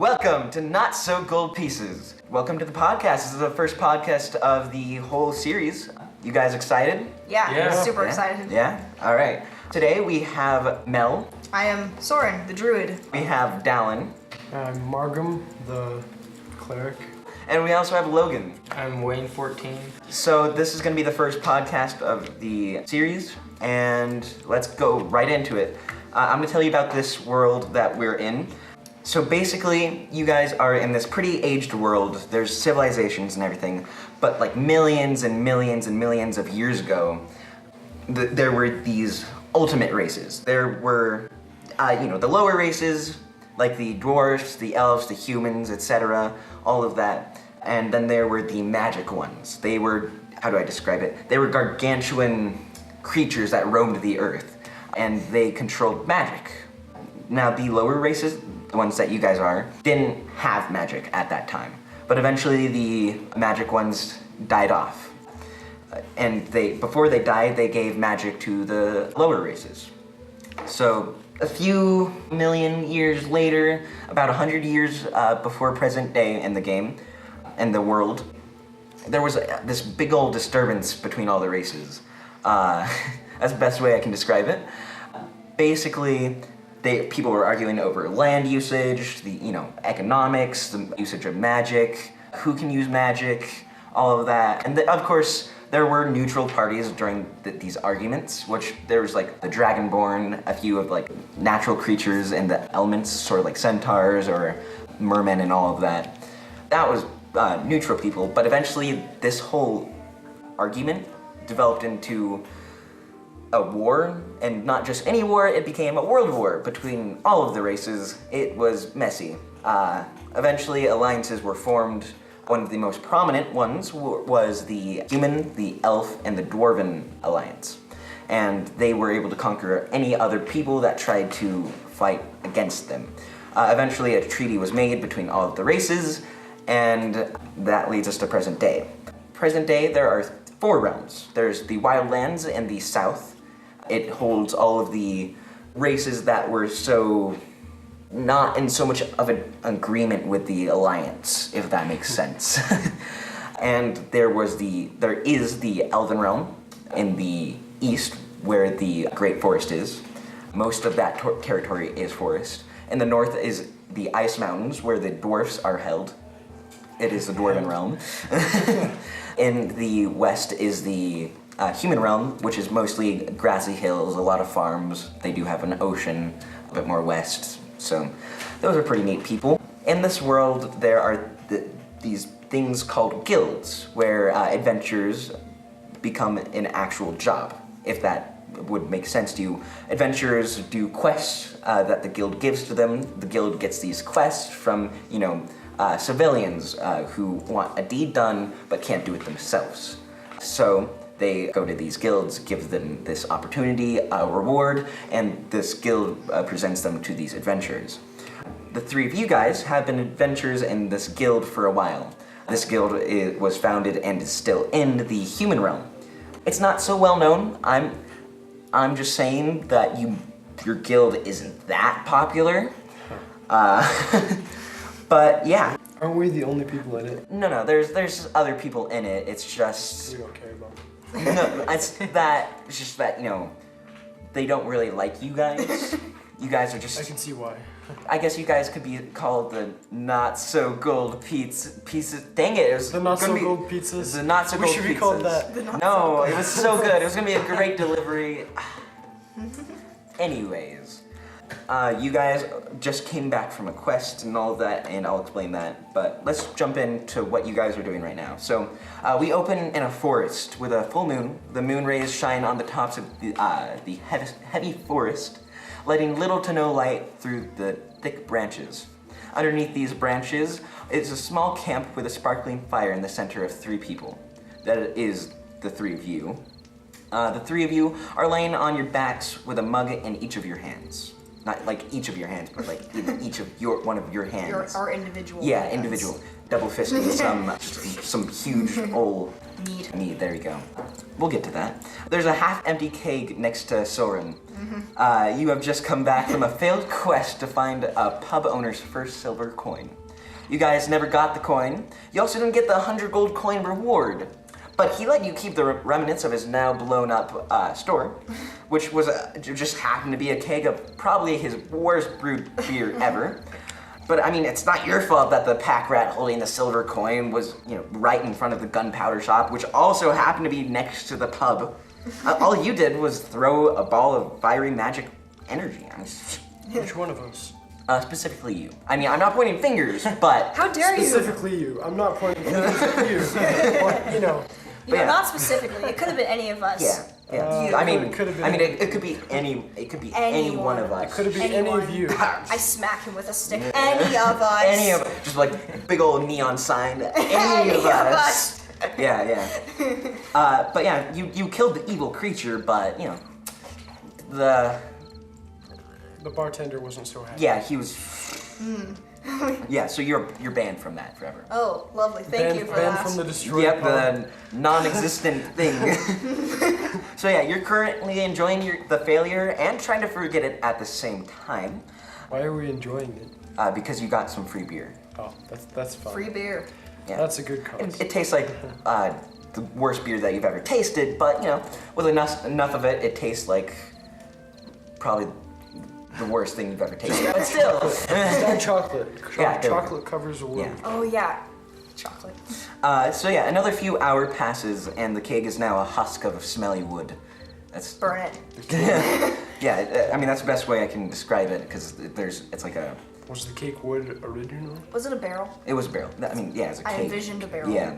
Welcome to Not So Gold Pieces. Welcome to the podcast. This is the first podcast of the whole series. You guys excited? Yeah. Super excited. Yeah? All right. Today we have Mel. I am Soren, the druid. We have Dallin. I'm Margum, the cleric. And we also have Logan. I'm Wayne 14. So this is going to be the first podcast of the series, and let's go right into it. I'm going to tell you about this world that we're in. So basically, you guys are in this pretty aged world. There's civilizations and everything, but like millions and millions and millions of years ago, there were these ultimate races. There were, the lower races, like the dwarves, the elves, the humans, etc., all of that. And then there were the magic ones. They were, how do I describe it? They were gargantuan creatures that roamed the earth, and they controlled magic. Now, the lower races, the ones that you guys are, didn't have magic at that time. But eventually the magic ones died off. And before they died, they gave magic to the lower races. So a few million years later, about 100 years before present day in the game, in the world, there was this big old disturbance between all the races. That's the best way I can describe it. Basically, people were arguing over land usage, economics, the usage of magic, who can use magic, all of that. And of course, there were neutral parties during these arguments, which there was like the Dragonborn, a few of like natural creatures and the elements, sort of like centaurs or mermen and all of that. That was neutral people, but eventually this whole argument developed into a war, and not just any war, it became a world war between all of the races. It was messy. Eventually alliances were formed. One of the most prominent ones was the human, the elf, and the dwarven alliance. And they were able to conquer any other people that tried to fight against them. Eventually a treaty was made between all of the races, and that leads us to present day. Present day, there are 4 realms. There's the Wildlands in the south. It holds all of the races that were not in so much of an agreement with the Alliance, if that makes sense. And there is the Elven Realm in the east, where the Great Forest is. Most of that territory is forest. In the north is the Ice Mountains, where the dwarfs are held. It is the Dwarven Realm. In the west is the Human Realm, which is mostly grassy hills, a lot of farms. They do have an ocean a bit more west, so those are pretty neat people. In this world, there are these things called guilds, where adventurers become an actual job, if that would make sense to you. Adventurers do quests that the guild gives to them. The guild gets these quests from, civilians who want a deed done but can't do it themselves. So they go to these guilds, give them this opportunity, a reward, and this guild presents them to these adventurers. The 3 of you guys have been adventurers in this guild for a while. This guild was founded and is still in the human realm. It's not so well known. I'm just saying that your guild isn't that popular. But yeah. Aren't we the only people in it? No, there's other people in it. It's just... We don't care about them. No, it's just that, they don't really like you guys. You guys are just... I can see why. I guess you guys could be called the not-so-gold pieces. Dang it, it was The not-so-gold pizzas? The not-so-gold pizzas. We should be called that. No, it was so good. It was going to be a great delivery. Anyways, you guys just came back from a quest and all of that, and I'll explain that. But let's jump into what you guys are doing right now. So, we open in a forest with a full moon. The moon rays shine on the tops of the heavy forest, letting little to no light through the thick branches. Underneath these branches is a small camp with a sparkling fire in the center of 3 people. That is the 3 of you. The 3 of you are laying on your backs with a mug in each of your hands. not like each of your hands, but like in each of one of your hands. Our individual. Yeah, hands. individual. Double fisting some huge old mead. There you go. We'll get to that. There's a half-empty keg next to Soren. You have just come back from a failed quest to find a pub owner's first silver coin. You guys never got the coin. You also didn't get the 100 gold coin reward. But he let you keep the remnants of his now blown up store, which was just happened to be a keg of probably his worst brewed beer ever. But I mean, it's not your fault that the pack rat holding the silver coin was, right in front of the gunpowder shop, which also happened to be next to the pub. All you did was throw a ball of fiery magic energy. Which one of us? Specifically you. I mean, I'm not pointing fingers, but How dare you? Specifically you. I'm not pointing fingers at you. But, But yeah. Not specifically. It could have been any of us. Yeah. I mean, it could have been. it could be any. It could be any one of us. It could have been any of you. I smack him with a stick. Any of us. Any of just like big old neon sign. Any of us. Yeah. But yeah, you killed the evil creature, but the bartender wasn't so happy. yeah he was. Yeah, so you're banned from that forever. Oh, lovely. Thank you for banned that. from the destroyed Yep, pub. the non-existent thing. So yeah, you're currently enjoying the failure and trying to forget it at the same time, Why are we enjoying it? because you got some free beer. Oh, that's fun. Free beer. Yeah. That's a good cause. It tastes like the worst beer that you've ever tasted, but with enough of it, it tastes like probably the worst thing you've ever tasted. But still. It's not chocolate. Yeah, there we go. Chocolate covers the world. Yeah. Oh yeah. Chocolate. So yeah, another few hour passes, and the keg is now a husk of smelly wood. That's Burn it. yeah. I mean that's the best way I can describe it because it's like a. Was the cake wood originally? Was it a barrel? It was a barrel. I mean, yeah, it's a I cake. envisioned a barrel. Yeah.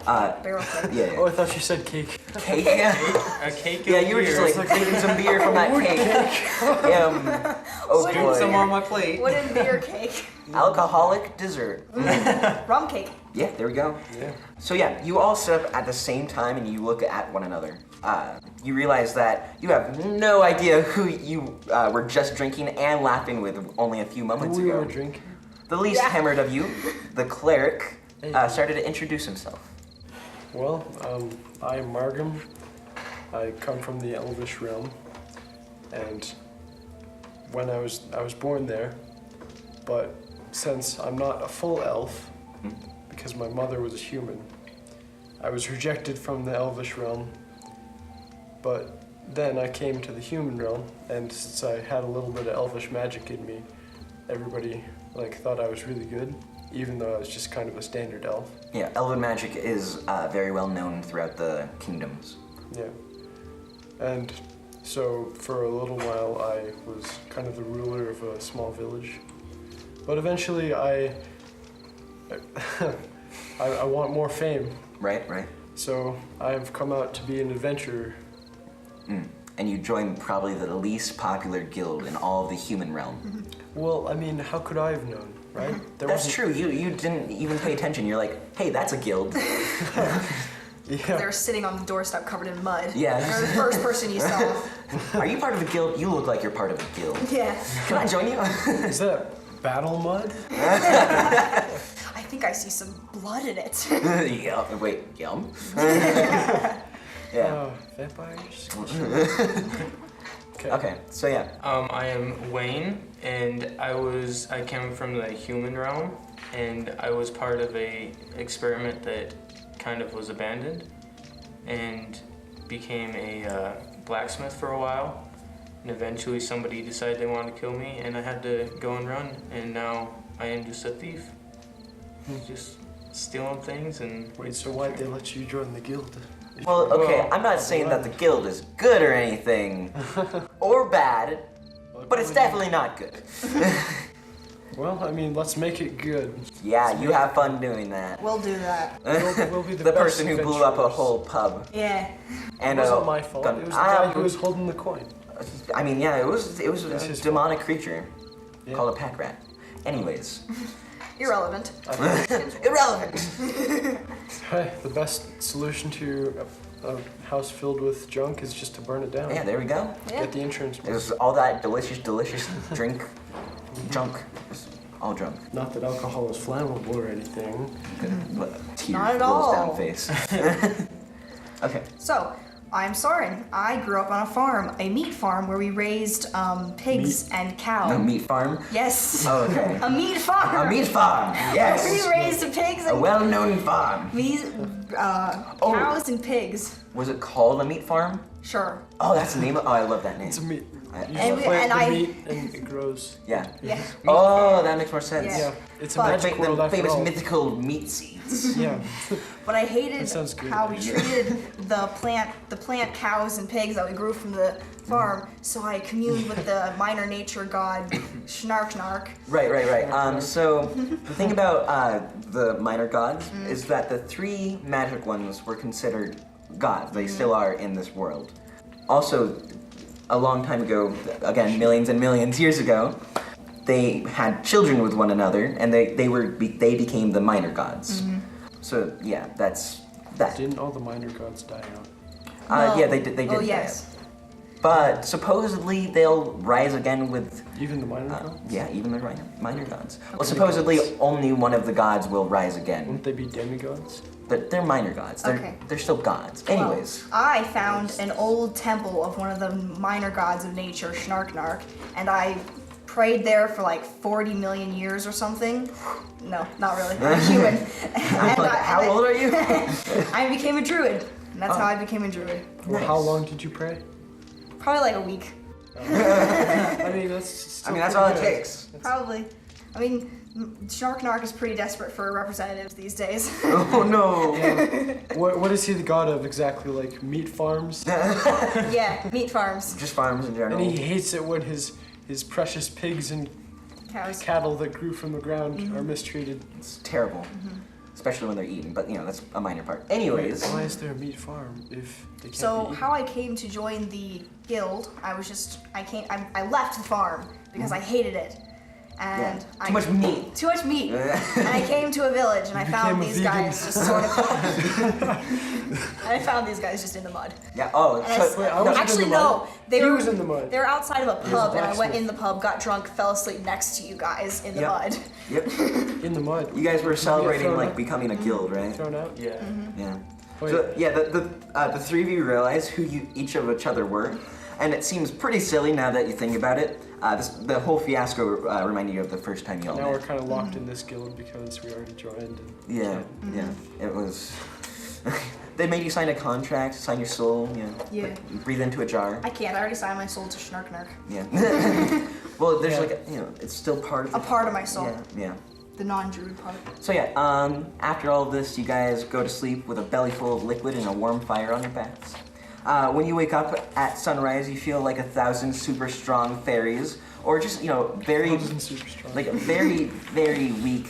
Barrel cake. Yeah. Oh, I thought you said cake. Cake. Yeah. A cake Yeah, of you were just beer. like drinking some beer from that cake. Oh What boy. is Some on my plate. Wooden beer cake. Alcoholic dessert. Rum cake. Yeah, there we go. Yeah. So yeah, you all sit up at the same time and you look at one another. You realize that you have no idea who you were just drinking and laughing with only a few moments We ago. were drinking. The least Yeah. hammered of you, the cleric, started to introduce himself. Well, I am Margam. I come from the Elvish realm, and when I was born there, but since I'm not a full elf, because my mother was a human, I was rejected from the Elvish realm. But then I came to the human realm, and since I had a little bit of Elvish magic in me, everybody thought I was really good, even though I was just kind of a standard elf. Yeah, elven magic is very well known throughout the kingdoms. Yeah. And so for a little while I was kind of the ruler of a small village. But eventually I want more fame. Right. So I've come out to be an adventurer. And you joined probably the least popular guild in all of the human realm. Well, I mean, how could I have known, right? That's true. You didn't even pay attention. You're like, hey, that's a guild. Yeah. They're sitting on the doorstep covered in mud. Yeah. They're the first person you saw. Are you part of a guild? You look like you're part of a guild. Yeah. Can I join you? Is that battle mud? I think I see some blood in it. Yeah. Wait. Yum. Yeah. Vampires? Okay. So yeah. I am Wayne, and I came from the human realm, and I was part of a experiment that kind of was abandoned, and became a blacksmith for a while, and eventually somebody decided they wanted to kill me, and I had to go and run, and now I am just a thief, just stealing things and. Wait, so why'd they let you join the guild? Well, okay. I'm not saying that the guild is good or anything, or bad, but it's definitely not good. Well, I mean, let's make it good. Yeah, you have fun doing that. We'll do that. We'll be the The best person who blew up a adventurers. whole pub. Yeah. And It wasn't my fault. gun- It was the guy who Um, was holding the coin. I mean, yeah, it was It's a his demonic creature Yeah. called a pack rat. Anyways, Irrelevant. irrelevant. Hey, the best solution to a house filled with junk is just to burn it down. Yeah, there we go. Yeah. Get the insurance money. There's all that delicious drink, junk, it's all junk. Not that alcohol is flammable or anything. Tear Not at rolls all. down face. Okay. So, I'm Soren. I grew up on a farm, a meat farm, where we raised pigs and cows. No meat farm. Yes. Oh, okay. A meat farm. A meat farm. Yes. We raised pigs A and well-known farm. cows and pigs. Was it called a meat farm? Sure. Oh, that's the name of. Oh, I love that name. It's a meat. I- You And just we- plant and the I- meat and it grows. Yeah. Yeah. Oh, that makes more sense. Yeah. Yeah, it's a But- magic world The after famous all. mythical meat seeds. Yeah. But I hated That sounds good. how we treated the plant cows and pigs that we grew from the farm. So I communed with the minor nature god Snark. Right. So the thing about the minor gods is that the 3 magic ones were considered gods. They still are in this world. Also, a long time ago, again, millions and millions years ago, they had children with one another, and they became the minor gods. So yeah, that's that. Didn't all the minor gods die out? No. Yeah, they did. They did. Oh that. yes. But supposedly they'll rise again with. Even the minor gods? Yeah, even the minor gods. Well, supposedly only one of the gods will rise again. Wouldn't they be demigods? But they're minor gods. They're still gods. Anyways. Well, I found an old temple of one of the minor gods of nature, Snark, and I prayed there for like 40 million years or something. No, not really. I'm a human. How old are you? I became a druid. And that's how I became a druid. Well, how long did you pray? Probably like a week. I mean, that's that's all it takes. Probably. I mean, Snark is pretty desperate for representatives these days. Oh no. What is he the god of exactly? Like meat farms? Yeah, meat farms, Just farms in general. And he hates it when his precious pigs and cows. cattle that grew from the ground are mistreated. It's terrible. Especially when they're eaten, but that's a minor part. Anyways. Why is there a meat farm if they can't So be eaten? how I came to join the guild, I left the farm because I hated it. And Too much meat. Too much meat. And I came to a village and I found became a these vegan. guys just sort of and I found these guys just in the mud. Yeah. Oh. And I So, Wait, I was actually in the mud. no, they He were was in the mud. They were outside of a pub and I went blacksmith. in the pub, got drunk, fell asleep next to you guys in the Yeah. mud. Yep. In the mud. You guys were celebrating thrown like out? becoming a guild, right? Thrown out? Yeah. Yeah. Wait. So yeah, the 3 of you realize who each of each other were, and it seems pretty silly now that you think about it. The whole fiasco reminded you of the first time you all Now we're met. kind of locked in this guild because we already joined. And Yeah. It was. They made you sign a contract, sign your soul. Yeah. Breathe into a jar. I can't, I already signed my soul to Snark. Yeah. Well, there's Yeah. like it's still part of A part of my soul. Yeah. The non-druid part. So yeah, after all this, you guys go to sleep with a belly full of liquid and a warm fire on your backs. When you wake up at sunrise, you feel like 1,000 super strong fairies, or just very Thousand super strong. like very weak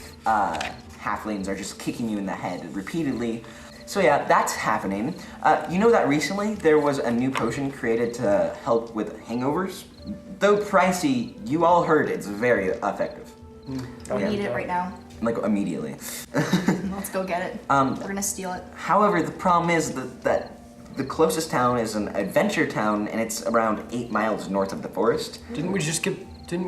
halflings are just kicking you in the head repeatedly. So yeah, that's happening. You know that recently there was a new potion created to help with hangovers? Though pricey, you all heard it's very effective. We Yeah. need it right now. Like immediately. Let's go get it. Um, We're gonna steal it. However, the problem is that the closest town is an adventure town, and it's around 8 miles north of the forest. Didn't we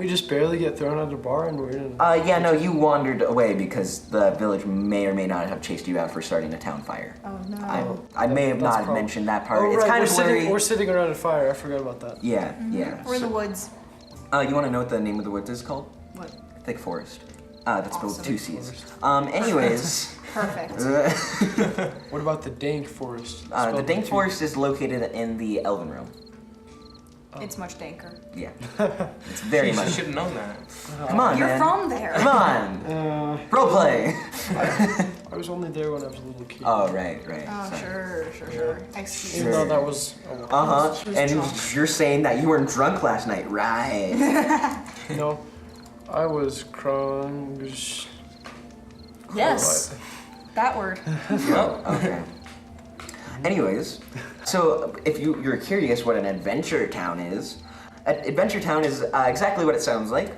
just barely get thrown out of the bar and we're in? Yeah, no, you wandered away because the village may or may not have chased you out for starting a town fire. Oh no. I may have That's not prob- mentioned that part. Oh, It's right, kind we're of blurry. sitting, we're sitting around a fire. I forgot about that. Yeah, yeah. We're in the woods. You want to know what the name of the woods is called? What? Thick Forest. That's spelled Awesome. 2 C's. Forest. Anyways, Perfect. What about the Dank Forest? the Spelled Dank with two- Forest is located in the Elven Realm. It's much danker. Yeah. It's very You much. should have known that. Come on, You're man. from there. Come on. Roleplay. I was only there when I was a little kid. Oh, right. Oh, Sorry. sure. Excuse Even me. though that was. Uh-huh. She was And drunk. you're saying that you weren't drunk last night, right? No, I was crunk. Yes. That word. Oh, okay. Anyways, so if you're curious what an adventure town is, Adventure Town is exactly what it sounds like.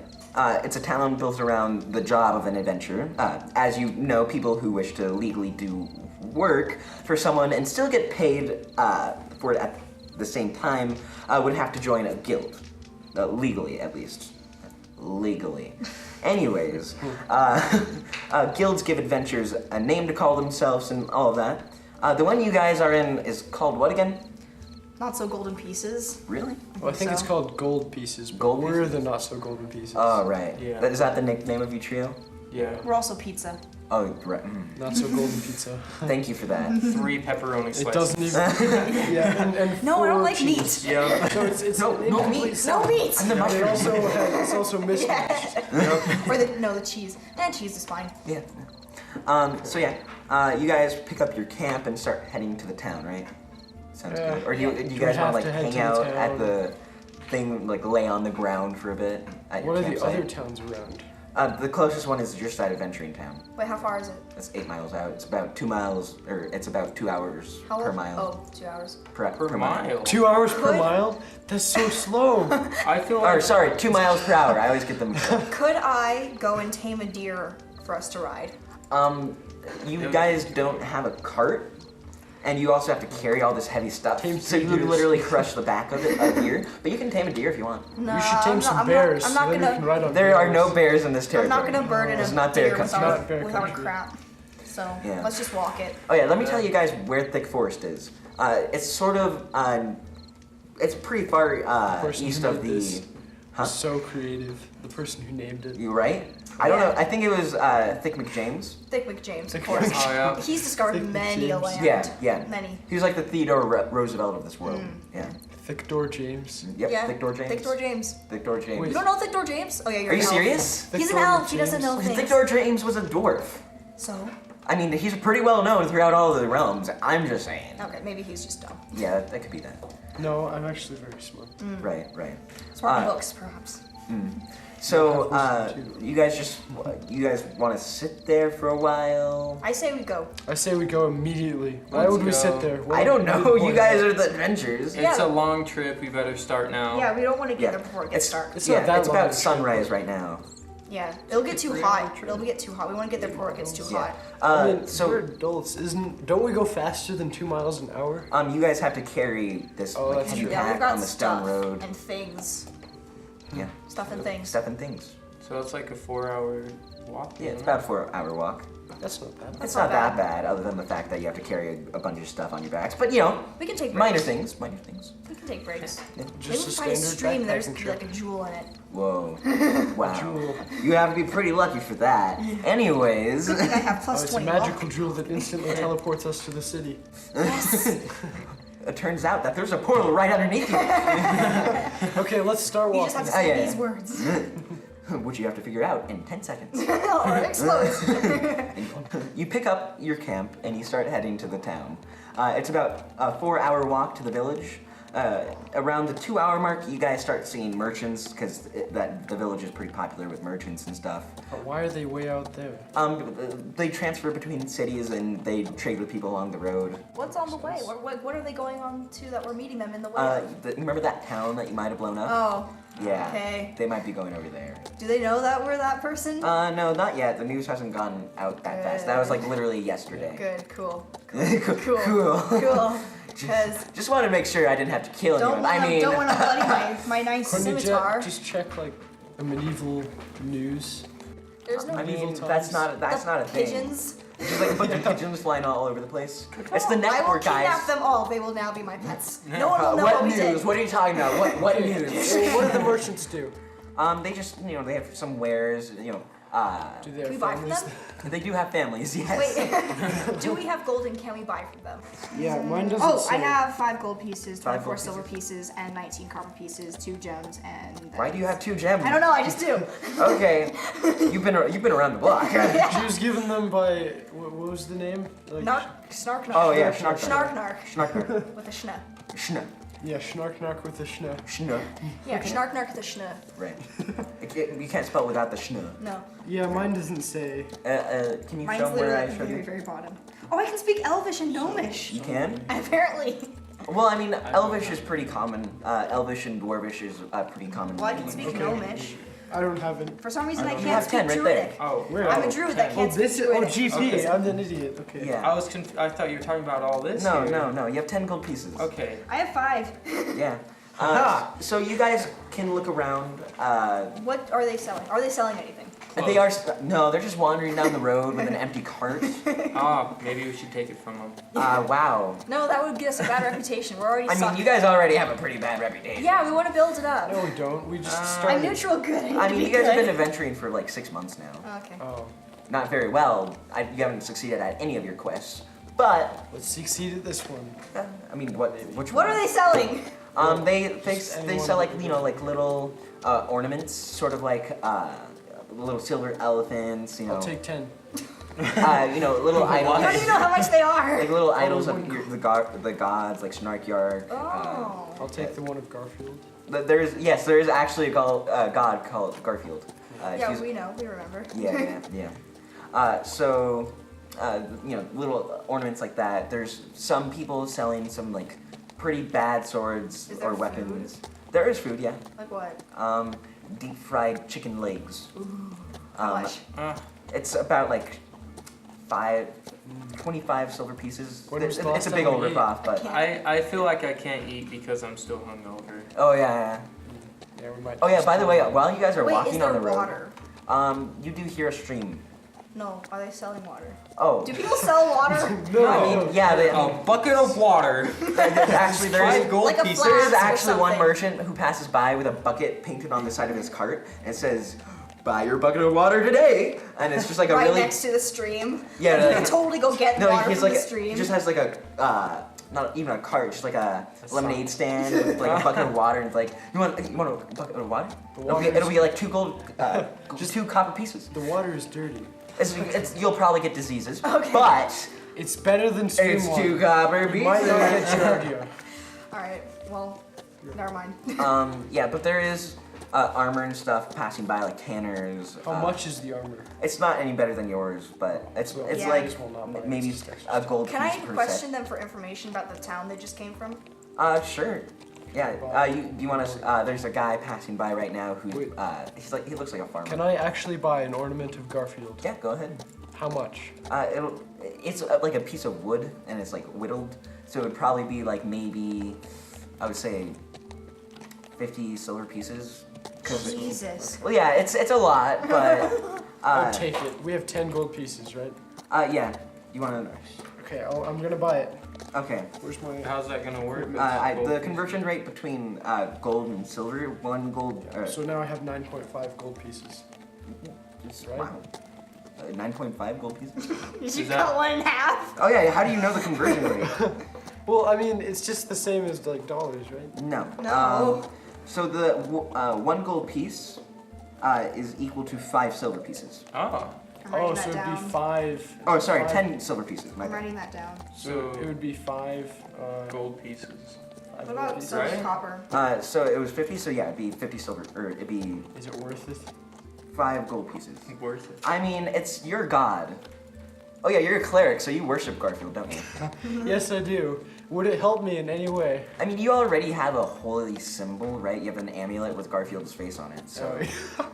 It's a town built around the job of an adventurer. As you know, people who wish to legally do work for someone and still get paid for it at the same time would have to join a guild, legally at least. Legally. Anyways, guilds give adventurers a name to call themselves and all of that. The one you guys are in is called what again? Not so golden pieces. Really? Well, I think it's So- called Gold Pieces, but Gold we're Pieces? the not so golden pieces. Oh, right. Yeah. Is that the nickname of your trio? Yeah. We're also pizza. Oh, right. Not so golden pizza. Thank you for that. 3 pepperoni slices. It doesn't even. Yeah, and No, I don't 4 like cheese. meat. Yeah. So it's No, an no incomplete meat. set. No meat. And the Yeah, they mushroom. it's also mismatched. Or the cheese. Cheese is fine. Yeah. So yeah, you guys pick up your camp and start heading to the town, right? Sounds Yeah. good. Or do you Do we guys want have to like to head hang to the out at town? the thing, like lay on the ground for a bit at your What are the campsite? other towns around? The closest one is your side adventuring town. Wait, how far is it? It's 8 miles out. It's about 2 miles, or it's about 2 hours How per long? mile. Oh, 2 hours. Per mile. 2 hours per Could- mile? That's so slow. I feel Or like sorry, 2 miles per hour. I always get them. Could I go and tame a deer for us to ride? You guys don't have a cart, and you also have to carry all this heavy stuff. Tame So you two would deers. literally crush the back of a deer. But you can tame a deer if you want. No, We should tame I'm some not, bears. I'm not so then we can gonna. ride on There are bears. no bears in this I'm territory. not gonna burden It's a not deer bear with country. our, Not bear with our country. crap. So Yeah. let's just walk it. Oh yeah, let me tell you guys where Thick Forest is. It's sort of, it's pretty far person east who of made the. this Huh? So creative. The person who named it. You right? I don't Yeah. know. I think it was Thick McJames. Thick McJames, of Thick course. McJames. Oh, yeah. He's discovered Thick many a McJames. land. Yeah, yeah. Many. He was like the Theodore Roosevelt of this world. Yeah. Thickdoor James. Yep. Yeah. Thick Door James. Thick Door James. Thick Door James. Wait. You don't know Thick Door James? Oh yeah, you're Are you an elf. serious? He's an Thickdoor elf. He doesn't know James. things. Thick Door James was a dwarf. So I mean, he's pretty well known throughout all of the realms. I'm just saying. okay, maybe he's just dumb. Yeah, that could be that. No, I'm actually very smart. Right, right. Smart Uh, books, perhaps. So, That was too. you guys want to sit there for a while? I say we go. I say we go immediately. Why Let's would we go. sit there? I don't What know. would You point guys at? are the adventurers. it's Yeah. a long trip. We better start now. Yeah, we don't want to get Yeah. there before it gets dark. It's not that it's long about of a trip. sunrise right now. Yeah, it'll get too 3 hot. hour trip. It'll get too hot. We want to get there before it gets too hot. I mean, we're So, adults. Don't we go faster than 2 miles an hour? you guys have to carry this Oh, like that's heavy true. Yeah, we've pack got on the stone stuff road. and things. Yeah, Stuff and things. stuff and things. So it's like a 4-hour walk. Yeah, it's isn't about a 4-hour walk. That's not bad. It's not not that bad, other than the fact that you have to carry a bunch of stuff on your backs. But you know, We can take breaks. minor things, minor things. We can take breaks. Maybe Just we a find a standard stream. There's backpacking trip. like a jewel in it. Whoa, wow! Jewel. You have to be pretty lucky for that. Anyways. Good thing I have Oh, plus it's a 20 magical luck. jewel that instantly teleports us to the city. Yes. It turns out that there's a portal right underneath you, Okay, let's start You just have walking. to say Oh, yeah, these yeah. words. which you have to figure out in 10 seconds. or it explodes. You pick up your camp and you start heading to the town. It's about a 4-hour walk to the village. Around the 2-hour mark, you guys start seeing merchants because the village is pretty popular with merchants and stuff. But why are they way out there? They transfer between cities and they trade with people along the road. What's on the way? What are they going on to that we're meeting them in the way? Remember that town that you might have blown up? Oh, Yeah. okay. They might be going over there. Do they know that we're that person? No, not yet. The news hasn't gone out that fast. That was like literally yesterday. Good, cool. Cool. Cool. Because Just wanted to make sure I didn't have to kill don't anyone. want to bloody my nice Couldn't you scimitar. just check like the medieval news? There's no I mean, Medieval that's times. not a thing. pigeons. There's like a bunch of pigeons flying all over the place. It's the I will network, kidnap guys. them all. They will now be my pets. No one will know What what we news? did. What are you talking about? What news? Well, what do the merchants do? They just, they have some wares, Do they Can have we buy from families? them? they do have families, yes. Wait, do we have gold and can we buy from them? Yeah, mine doesn't Oh, say. I have 5 gold pieces, 5 24 gold silver pieces, and 19 copper pieces, 2 gems, and. Why do you have 2 gems? I don't know. I just do. Okay, you've been around the block. She was given them by what was the name? Like, Snark. Oh yeah, Schnark. Snarknark. Schnark. With a schna. Schna. Yeah, Schnarknark with a schna. Schna. Yeah, Snarknark with a schna. Right. You can't spell without the schna. No. Yeah, mine doesn't say. Can you Mine's show them where literally I at the showed very, you? very bottom. Oh, I can speak Elvish and Gnomish. You can? Apparently. Well, I mean, Elvish is pretty common. Elvish and Dwarvish is pretty common. Well, I can speak Okay. Gnomish. I don't have any. For some reason, I You can't have 10 speak right there. Druidic. Oh, Where? I'm a druid that Oh, can't this speak is. Oh, Druidic. GP. Okay. I'm an idiot. Okay. Yeah. I thought you were talking about all this. No, here. no. You have 10 gold pieces. Okay. I have 5. Yeah. Aha. So you guys can look around. What are they selling? Are they selling anything? They are no, they're just wandering down the road with an empty cart. Maybe we should take it from them. Wow. No, that would get us a bad reputation. We're already I mean, sucking. you guys already have a pretty bad reputation. Yeah, we want to build it up. No, we don't. We just I'm started. neutral good. I mean, you guys have good. been adventuring for like 6 months now. Okay. Oh, Not very well. You haven't succeeded at any of your quests. But let's succeed at this one. I mean, which What one? are they selling? They Just they anyone sell like that you know like little ornaments, sort of like little silver elephants. You know, I'll take 10. you know little I don't idols, even know how much they are. like little idols of one the gods, like Snarkyark. Oh. I'll take the one of Garfield. There is actually a god called Garfield. Yeah, he's- we know. We remember. yeah. So, you know, little ornaments like that. There's some people selling some like pretty bad swords Is there or weapons. There is food, yeah. Like what? Deep fried chicken legs. How much? It's about like 25 silver pieces. When was It's, the it's a last big time old we ate? ripoff, but I feel like I can't eat because I'm still hungover. oh yeah. Yeah, we might. Oh yeah. just By the way, try it. while you guys are Wait, is walking there on the road, water? you do hear a stream. No. Are they selling water? Oh. Do people sell water? No. I mean, yeah, they, A bucket of water. actually there is Five gold Like a pieces. There is flask or actually one something. merchant who passes by with a bucket painted on the side of his cart and says, "Buy your bucket of water today." And it's just like a Right really next to the stream. Yeah, Like, no, you can totally go get no. water He's from like the stream. he just has like a not even a cart, just like a lemonade stand with like a bucket of water and it's like, you want a bucket of water? The It'll be, water's- it'll be like 2 gold, just 2 copper pieces. The water is dirty. You'll probably get diseases, Okay. but It's better than stream it's water. 2 copper You might not pieces. get Giardia. All right. Well, never mind. Yeah, but there is armor and stuff passing by, like tanners. How much is the armor? It's not any better than yours, but it's Well, it's Yeah. like Might as well not buy it, maybe it's just extra a stuff. gold Can piece I per question set. them for information about the town they just came from? Sure. Yeah. You want to? There's a guy passing by right now who Wait. he looks like a farmer. Can I actually buy an ornament of Garfield? Yeah, go ahead. How much? It's like a piece of wood and it's like whittled, so it would probably be like maybe, I would say, 50 silver pieces. 'Cause Jesus. well, yeah, it's a lot, but I'll take it. We have 10 gold pieces, right? yeah. You want to? Okay, I'm gonna buy it. Okay. Where's my? How's that gonna work? The conversion rate between gold and silver, 1 gold. So now I have 9.5 gold pieces. right? Wow. 9.5 gold pieces? Did you Is that- cut one in half? Oh yeah, how do you know the conversion rate? Well, I mean, it's just the same as like dollars, right? No. No. So the 1 gold piece is equal to 5 silver pieces. Oh. I'm writing Oh, that so it'd down. be 5. Oh, sorry, 5 10 silver pieces. My I'm bad. writing that down. So So it would be 5. gold pieces. 5 What gold about pieces. silver right? copper? So it was 50, so yeah, it'd be 50 silver, or it'd be Is it worth it? 5 gold pieces. Worth it. I mean, it's your god. Oh yeah, you're a cleric, so you worship Garfield, don't you? Yes, I do. Would it help me in any way? I mean, you already have a holy symbol, right? You have an amulet with Garfield's face on it, so... Oh,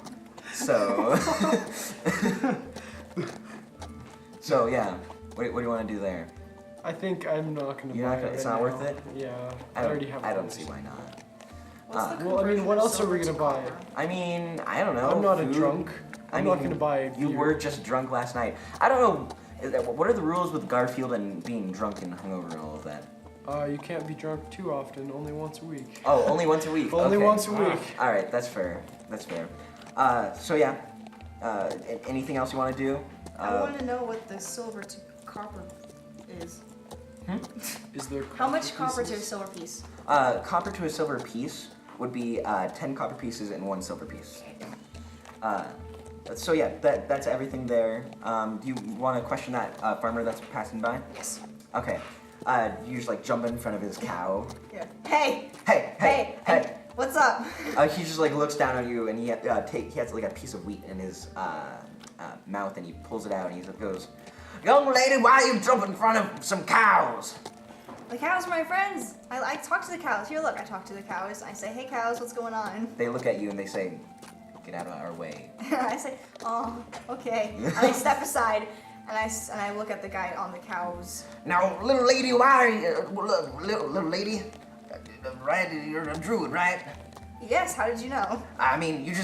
So... so yeah, what do you want to do there? I think I'm not gonna You're buy not gonna- it. it's right not worth now. it? Yeah, I already have. I don't those. see why not. What's the well, I mean, conversion what of else are silver we to gonna buy? copper? I mean, I don't know. I'm not a food. drunk. I I'm not mean, gonna buy. You beer. were just drunk last night. I don't know. What are the rules with Garfield and being drunk and hungover and all of that? You can't be drunk too often. Only once a week. Oh, only once a week. Only okay. once a week. All right, that's fair. That's fair. So yeah. Anything else you want to do? I want to know what the silver to copper is. Is there? How much copper to a pieces? silver piece? Copper to a silver piece would be 10 copper pieces and 1 silver piece. So yeah, that's everything there. Do you want to question that farmer that's passing by? Yes. Okay. You just like jump in front of his cow. Yeah. Hey! Hey. What's up? He just like looks down on you and he has like a piece of wheat in his mouth and he pulls it out and he goes, "Young lady, why are you jumping in front of some cows?" The cows are my friends. I talk to the cows. Here, look, I talk to the cows. I say, hey, cows, what's going on? They look at you and they say, Get out of our way. I say, oh, okay. And I step aside, and I look at the guy on the cows. Now, little lady, why are you, little lady, right? You're a druid, right? Yes, how did you know? I mean, you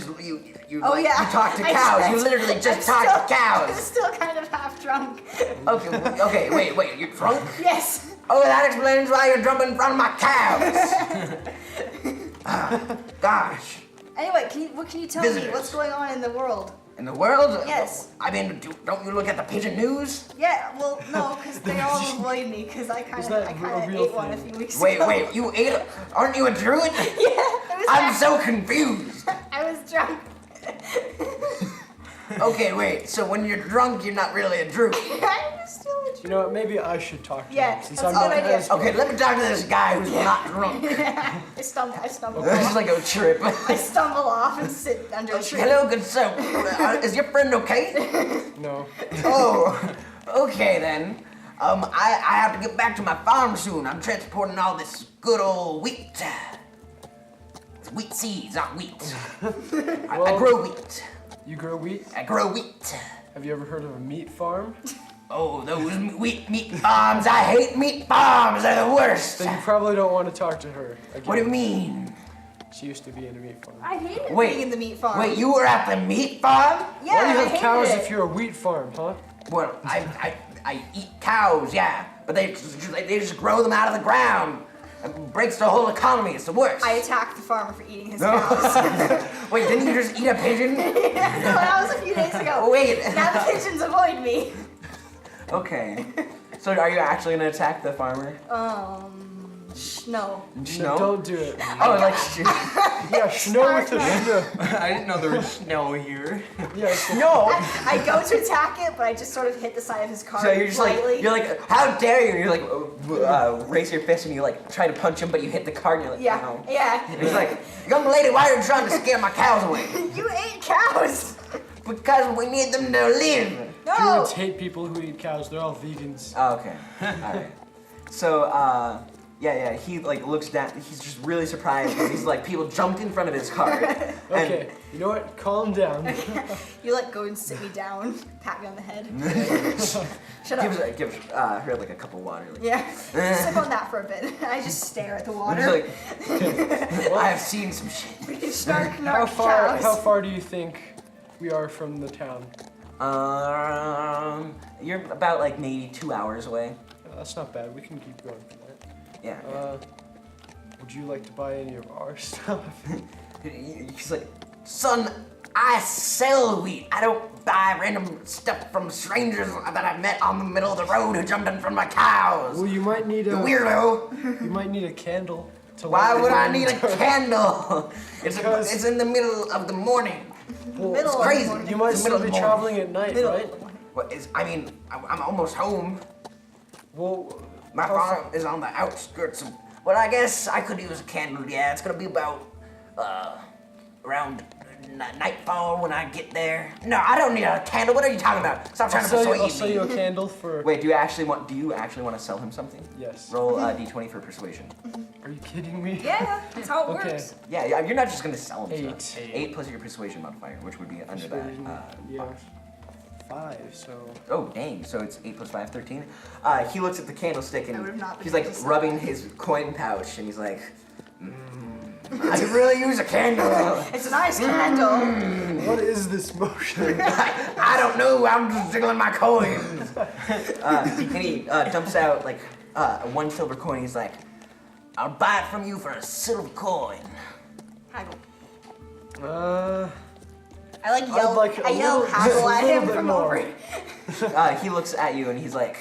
Oh, like, yeah. you talk to I cows. just- You literally just I'm talk to I'm cows. still kind of half drunk. Okay, wait, you're drunk? Yes. Oh, that explains why you're jumping in front of my cows. Gosh. Anyway, what can you tell me? Visitors. What's going on in the world? In the world? Yes. I mean, don't you look at the pigeon news? Yeah, well, no, because they all avoid me because I kind Is of that a real ate one a thing? few weeks Wait, ago. you ate it? Aren't you a druid? Yeah, it was I'm so confused. I was drunk. Okay, wait, so when you're drunk, you're not really a druid. I'm still a You know what? Maybe I should talk to Yeah, him since that's I'm a not good idea. as Okay, let me talk to this guy who's not drunk. I stumble This is off. like a trip. I stumble off and sit under a tree. Hello, good sir. Is your friend okay? No. Oh, okay then. I have to get back to my farm soon. I'm transporting all this good old wheat. It's wheat seeds, not wheat. I Well- grow wheat. You grow wheat? I grow wheat. Have you ever heard of a meat farm? Oh, those meat farms. I hate meat farms. They're the worst. Then you probably don't want to talk to her again. What do you mean? She used to be in a meat farm. I hated Wait, being in the meat farm. Wait, you were at the meat farm? Yeah, Why do you I have hated cows it. if you're a wheat farm, huh? Well, I eat cows, yeah, but they just grow them out of the ground. It breaks the whole economy. It's the worst. I attacked the farmer for eating his No. cows. Wait, didn't you just eat a pigeon? No, that was a few days ago. Wait. Now the pigeons avoid me. Okay. So are you actually gonna attack the farmer? No. Snow? Don't do it. Oh, like Yeah, snow with the snow. I didn't know there was snow here. Yeah, so no. I go to attack it, but I just sort of hit the side of his car So you're just lightly. like, you're like, how dare you? You're like, raise your fist and you like try to punch him, but you hit the cart and you're like, yeah, no. yeah. He's like, young lady, why are you trying to scare my cows away? You ate cows. Because we need them to live. No. Druids hate people who eat cows. They're all vegans. Oh, okay. Alright. So, yeah, he like looks down, he's just really surprised because he's like, people jumped in front of his car. Okay, you know what? Calm down. You like go and sit me down, pat me on the head. Shut up. Give her like a cup of water. Like, Yeah. Sip on that for a bit. I just stare at the water. like, I have seen some shit. Snark, How nark, far cows. do you think we are from the town? You're about like maybe 2 hours away. That's not bad. We can keep going for that. Yeah. Would you like to buy any of our stuff? He's like, son, I sell wheat. I don't buy random stuff from strangers that I've met on the middle of the road who jumped in front of my cows. Well, you might need You a weirdo. You might need a candle to Why light would the I need a burning- candle? Because- It's in the middle of the morning. Well, Middle It's of the crazy. morning. You might It's the middle still of be the morning. traveling at night, Middle right? of the morning. I'm almost home. Well, My how farm is on the outskirts of. Well, I guess I could use a candle. Yeah, it's gonna be about around nightfall when I get there. No, I don't need a candle. What are you talking about? Stop trying to persuade I'll sell me. you a candle for. Wait, do you actually want to sell him something? Yes. Roll d20 for persuasion. Are you kidding me? Yeah, that's how it Okay. works. Yeah, you're not just gonna sell him 8. stuff. 8 plus your persuasion modifier, which would be under that. Persuasion, yeah. box. 5. So. Oh, dang. So it's 8 plus 5, 13. He looks at the candlestick I would have and not been he's like able to sell rubbing his coin pouch and he's like, I could really use a candle. It's a nice candle. What is this motion? I don't know. I'm just jiggling my coins. And he dumps out like 1 silver coin. He's like, I'll buy it from you for a silver coin. Haggle. I'd I yell like a haggle little- at a little him bit from more. over. He looks at you and he's like,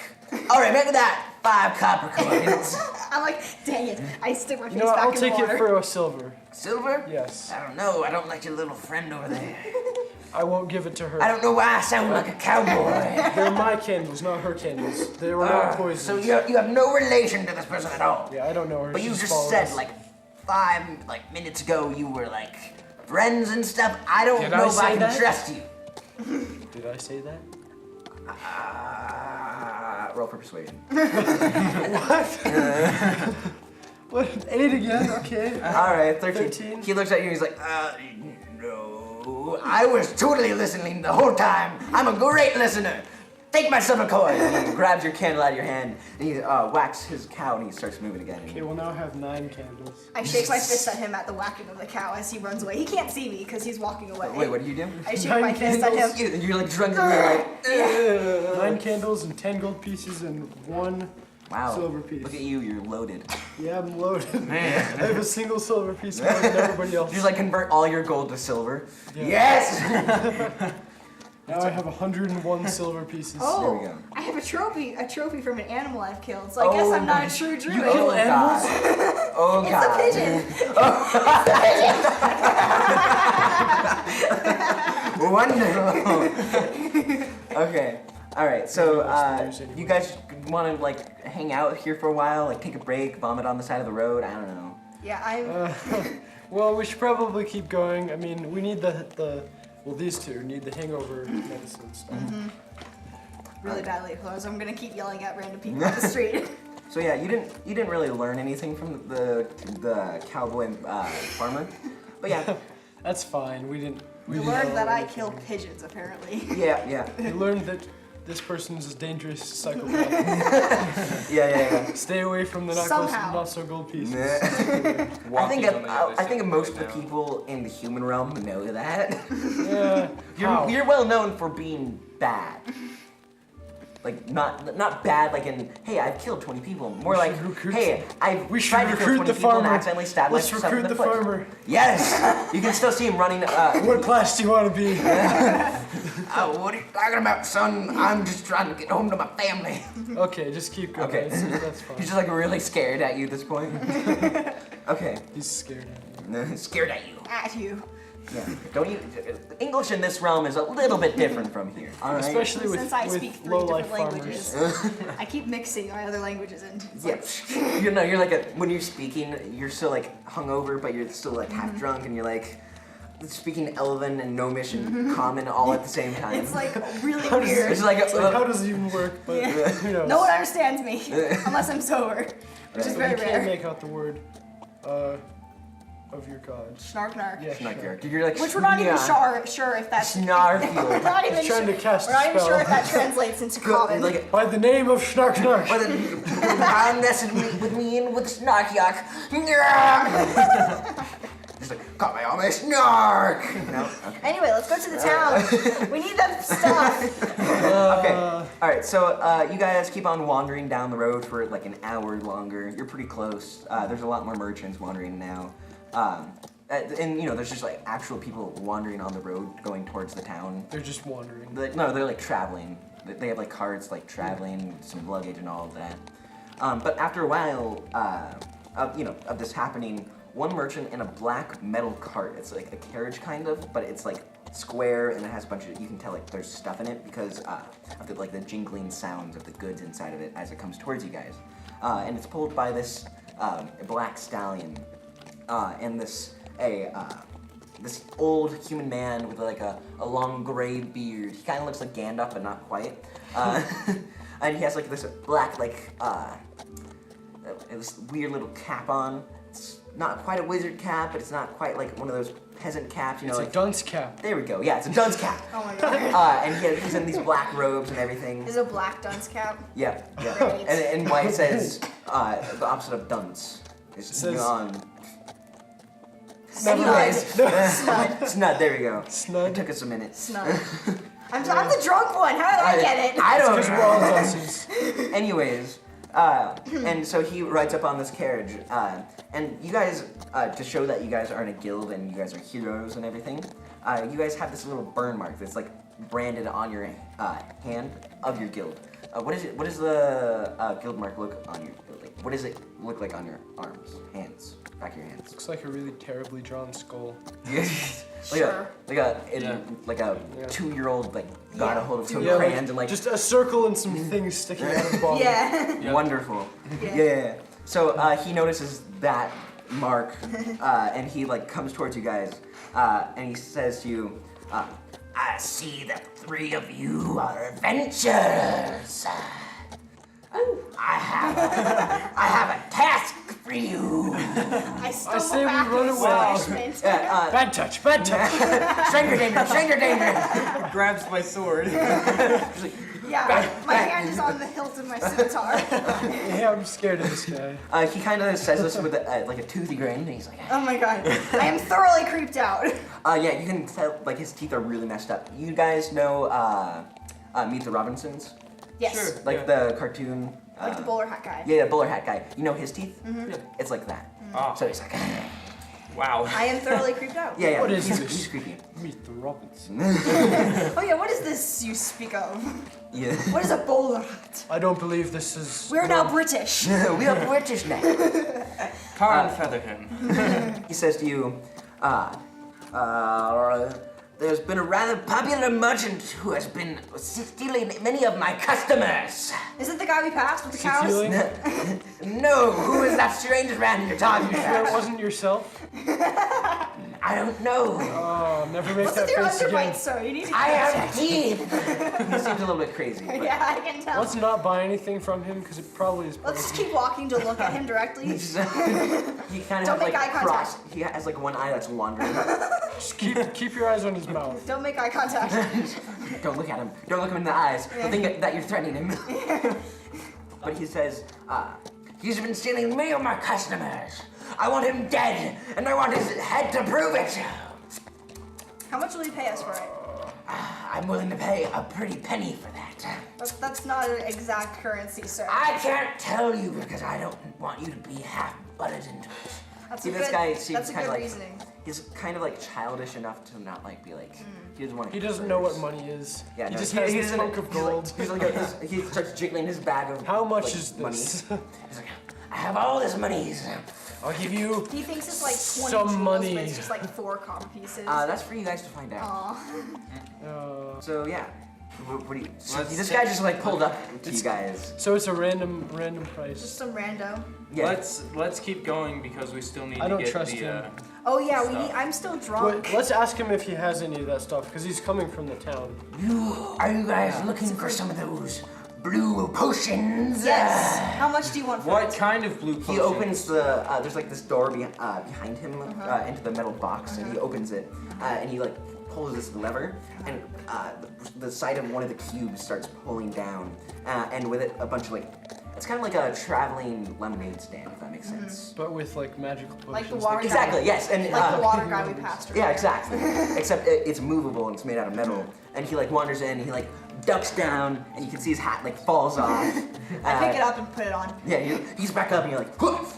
all right, make that 5 copper coins. I'm like, dang it. I stick my face You know what? back I'll in take the water. it for a silver. Silver? Yes. I don't know. I don't like your little friend over there. I won't give it to her. I don't know why I sound like a cowboy. They're my candles, not her candles. They were not poisoned. So you have no relation to this person at all. Yeah, I don't know her. But She you just followed said us. like 5 minutes ago you were like friends and stuff. I don't Did know I if I say can that? trust you. Did I say that? Roll for persuasion. What? 8 again? Okay. All right, 13. 13. He looks at you and he's like, no. I was totally listening the whole time. I'm a great listener. Take my silver coin. And he grabs your candle out of your hand, and he whacks his cow, and he starts moving again. Okay, we'll now have 9 candles. I shake my fist at him at the whacking of the cow as he runs away. He can't see me because he's walking away. Wait, what do you do? I shake 9 my fist at him. You're like drunk, and you're like, 9 candles and 10 gold pieces and 1 wow. silver piece. Look at you, you're loaded. Yeah, I'm loaded. Man. I have a single silver piece more than everybody else. You just like convert all your gold to silver. Yeah. Yes! Now I have 101 silver pieces. Oh, There we go. I have a trophy from an animal I've killed. So I guess I'm not a true druid. You kill animals? Oh It's god. a pigeon. Wonderful. Okay. All right. So News anyway. you guys want to like hang out here for a while, like take a break, vomit on the side of the road? I don't know. Yeah, I'm. Well, we should probably keep going. I mean, we need well, these two need the hangover medicine stuff. Really badly close. I'm gonna keep yelling at random people on the street. So yeah, you didn't really learn anything from the cowboy farmer, but yeah, That's fine. We didn't You know learned that I anything. kill pigeons, apparently. yeah. We learned that this person is a dangerous psychopath. Yeah. Stay away from the Somehow. not so gold pieces. I Walking think on the other I think side most of right the now. people in the human realm know that. Yeah. How? You're well known for being bad. Like not bad like in hey I've killed 20 people. More like should recruit- hey I've We should tried to kill recruit 20 the people and farmer. accidentally stabbed Let's myself in recruit the the foot. farmer. Yes, you can still see him running. What class do you want to be? What are you talking about, son? I'm just trying to get home to my family. Okay, just keep going. Okay. That's fine. He's just like really scared at you at this point. Okay, He's scared of you. scared at you. At you. Yeah. Don't you? English in this realm is a little bit different from here. All right. Especially with, Since I speak with 3 low-life different farmers. languages, I keep mixing my other languages in. It's like, Yeah. You're like when you're speaking, you're still like hungover, but you're still like half drunk, and you're like speaking Elven and Gnomish and Common all at the same time. it's like really weird. It's like, It's like, how does it even work? But Yeah. who knows? No one understands me unless I'm sober, which is But very you can't rare. make out the word of your god. Snark. Yeah, Snark sure. You're like Which we're not even sure if that's. We're Snarfield. not even He's trying sure. to cast We're not a even spell. sure if that translates into common. Like By the name of Snark Snark. but then I'm messing with me in with Snarkyak. Just like caught my arm, snark. No. Okay. Anyway, let's go to the town. We need that stuff. Okay. All right. So you guys keep on wandering down the road for like an hour longer. You're pretty close. There's a lot more merchants wandering now. And you know, there's just like actual people wandering on the road going towards the town. They're just wandering. No, they're like traveling. They have like carts like traveling, some luggage and all of that. But after a while, of this happening, one merchant in a black metal cart. It's like a carriage kind of, but it's like square and it has a bunch of. You can tell like there's stuff in it because of the jingling sounds of the goods inside of it as it comes towards you guys. And it's pulled by this black stallion, and this old human man with like a long gray beard. He kind of looks like Gandalf, but not quite. And he has like this black this weird little cap on. It's not quite a wizard cap, but it's not quite like one of those peasant caps. You know, It's a like, dunce cap. there we go. Yeah, it's a dunce cap. Oh my god. And he's in these black robes and everything. There's a black dunce cap. Yeah. Great. And white says the opposite of dunce. It's says- non. Never Anyways, Snud. Snud. There we go. It Snud. took us a minute. Snud. I'm the drunk one. How did I get it? I don't Because we're all know. dunces. Anyways, and so he rides up on this carriage, and you guys, to show that you guys are in a guild and you guys are heroes and everything, you guys have this little burn mark that's like branded on your hand of your guild. What does the guild mark look on your like? What does it look like on your arms, hands, back of your hands? Looks like a really terribly drawn skull. Sure. Like a Yeah. 2-year-old like got a hold of two Yeah, crayons and like just a circle and some things sticking out of the bottom. Yeah. Yep. wonderful. Yeah. Yeah. So he notices that mark, and he like comes towards you guys, and he says to you, "I see that 3 of you are adventurers. I have a task for free you. I stumble say we back run in away. astonishment. Bad touch, bad touch. Stranger danger, stranger danger. Grabs my sword. Yeah, my hand is on the hilt of my scimitar. Yeah, I'm scared of this guy. He kind of says this with like a toothy grin, and he's like, Oh my god. I am thoroughly creeped out. yeah, you can tell like his teeth are really messed up. You guys know Meet the Robinsons, Yes. Sure. like Yeah. the cartoon. Like the bowler hat guy. Yeah, bowler hat guy. You know his teeth? Yeah. It's like that. Oh, So he's like, wow. I am thoroughly creeped out. yeah, yeah. What is he's, this? He's creepy. Meet the Robinson. Oh yeah, what is this you speak of? Yeah. What is a bowler hat? I don't believe this is. We're now British. We are British now. Tar and feather him. He says to you, there's been a rather popular merchant who has been stealing many of my customers. Is it the guy we passed with the cows? Stealing? No, who is that strange man you're talking Sure, it about? wasn't yourself. I don't know. Oh, never make What's that with your face again. underbite, sir? You need to I have teeth. He seems a little bit crazy. But Yeah, I can tell. Let's not buy anything from him because it probably is. Let's just keep walking to look at him directly. he kind of Don't has make like eye contact. cross. He has like one eye that's wandering. Just keep your eyes on his mouth. Don't make eye contact. Don't look at him. Don't look him in the eyes. He'll think that you're threatening him. But he says, he's been stealing many of my customers. I want him dead, and I want his head to prove it. How much will he pay us for it? I'm willing to pay a pretty penny for that. That's not an exact currency, sir. I can't tell you because I don't want you to be half butted into it. That's See, a this good, guy seems that's a kind good of like reasoning. he's kind of like childish enough to not like be like he doesn't want to. He doesn't know what money is. Yeah, he no, just has this doesn't- hunk of he's like- gold. He's like, he starts jiggling his bag of. How much like, is money. this? He's like, I have all this money. I'll give you. He thinks it's like 20 Some jewels, money. but it's just like 4 copper pieces. That's for you guys to find out. Aw. So yeah, what do you? So Let's this say- guy just like pulled up to you guys. So it's a random Just price. some rando. Yeah. Let's keep going because we still need I to don't get trust the. him. Oh yeah, Stuff. I'm still drunk. Wait, let's ask him if he has any of that stuff because he's coming from the town. Are you guys looking for some of those blue potions? Yes. How much do you want for What it? kind of blue potion? He opens the. There's like this door behind him into the metal box, and he opens it, and he like pulls this lever, and the side of one of the cubes starts pulling down, and with it a bunch of like. It's kind of like a traveling lemonade stand, if that makes sense. But with like magical potions. Like the that water can- Exactly. Yes, and Like the water guy we passed. yeah, earlier. exactly. Except it's movable and it's made out of metal. And he like wanders in, he like ducks down, and you can see his hat like falls off. I pick it up and put it on. Yeah, he's back up, and you're like, "Hoof!"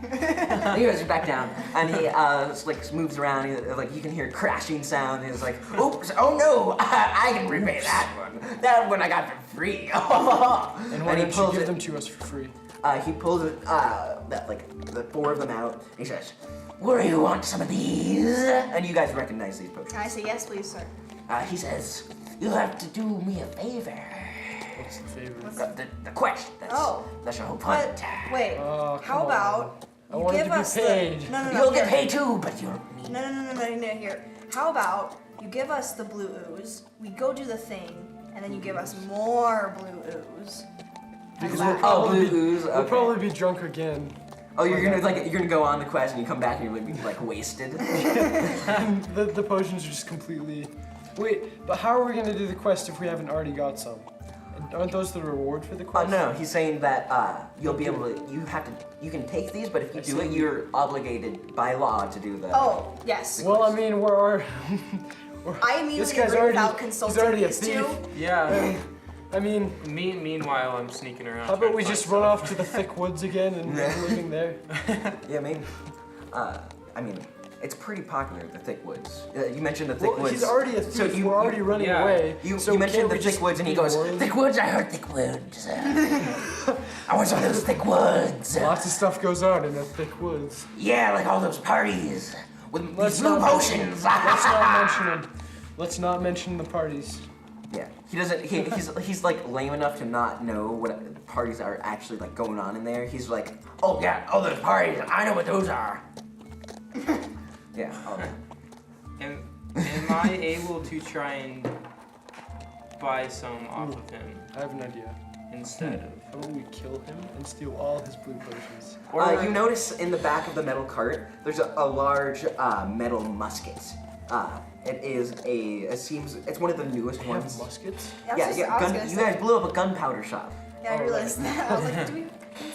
And he goes back down, and he like moves around. He, like you can hear crashing sound. And he's like, "Oops! Oh no! I can repay that one. That one I got for free." And why he don't you pulls give it. them to us for free? He pulls it, that like the 4 of them out. And he says, "Where do you want some of these?" And you guys recognize these potions. Can I say yes, please, sir? He says, "You'll have to do me a favor. What's the favor? The quest. That's your whole But point. wait, Oh, how come about I you wanted give to be us paid. the no You'll here. get paid too, but you don't need." No, here. How about you give us the blue ooze, we go do the thing, and then you give us more blue ooze. Because Wow. we'll probably, blue ooze, we'll okay. probably be drunk again. Oh, you're gonna go on the quest and you come back and you're like wasted. And the potions are just completely. Wait, but how are we gonna do the quest if we haven't already got some? Aren't those the reward for the quest? No, he's saying that you'll be able to. You can take these, but if you do it, you're obligated by law to do the. Oh, yes. Well, I mean, we're I this immediately gonna agree already, without he's consulting already a these thief. two. Yeah. I mean, Meanwhile, I'm sneaking around. how trying about to we find just run stuff. off to the thick woods again and living there? Yeah, maybe. I mean, it's pretty popular, the thick woods. You mentioned the thick Well, woods. he's already a thief. So We're already running yeah. away. You, so you mentioned can't the we thick just woods, and he be goes, morally- "Thick woods, I heard thick woods. I want some of those thick woods. Lots of stuff goes on in the thick woods. Yeah, like all those parties with Let's these blue not potions." Let's not mention the parties. Yeah, he doesn't. He's like lame enough to not know what parties are actually like going on in there. He's like, "Oh yeah, all those parties. I know what those are." Yeah. All that. Am I able to try and buy some off of him? I have an idea. instead of. How about we kill him and steal all his blue potions? You notice in the back of the metal cart, there's a large metal musket. It's one of the newest They have ones. muskets? You guys blew up a gunpowder shop. Yeah, I realized that. I was like,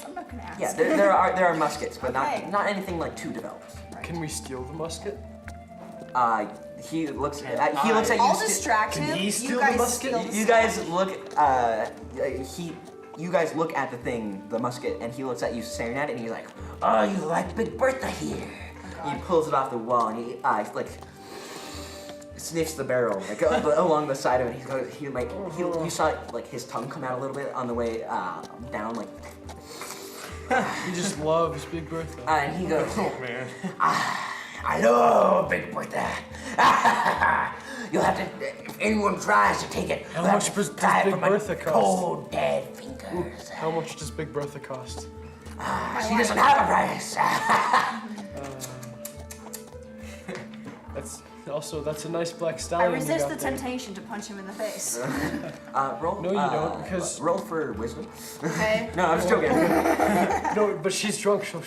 I'm not gonna ask. Yeah, there are muskets, but Okay. not anything like too developed. Can we steal the musket? He looks at you. I'll distract Can him. he steal you the guys musket? steal the You stuff. guys look. You guys look at the thing, the musket, and he looks at you staring at it, and he's like, "Oh, you like Big Bertha here?" Oh, He pulls it off the wall, and he sniffs the barrel like along the side of it. You saw like his tongue come out a little bit on the way down, like, He just loves Big Bertha. and he goes, Oh man. "I love Big Bertha. You'll have to, if anyone tries to take it, How you'll much have does to die Big from my Bertha cost? cold, dead fingers." How much does Big Bertha cost? She doesn't have a price. That's a nice black I stallion. you resist got the there. temptation to punch him in the face. Roll. No, you don't, because- roll for wisdom. Okay. No, I'm just joking. No, but she's drunk, so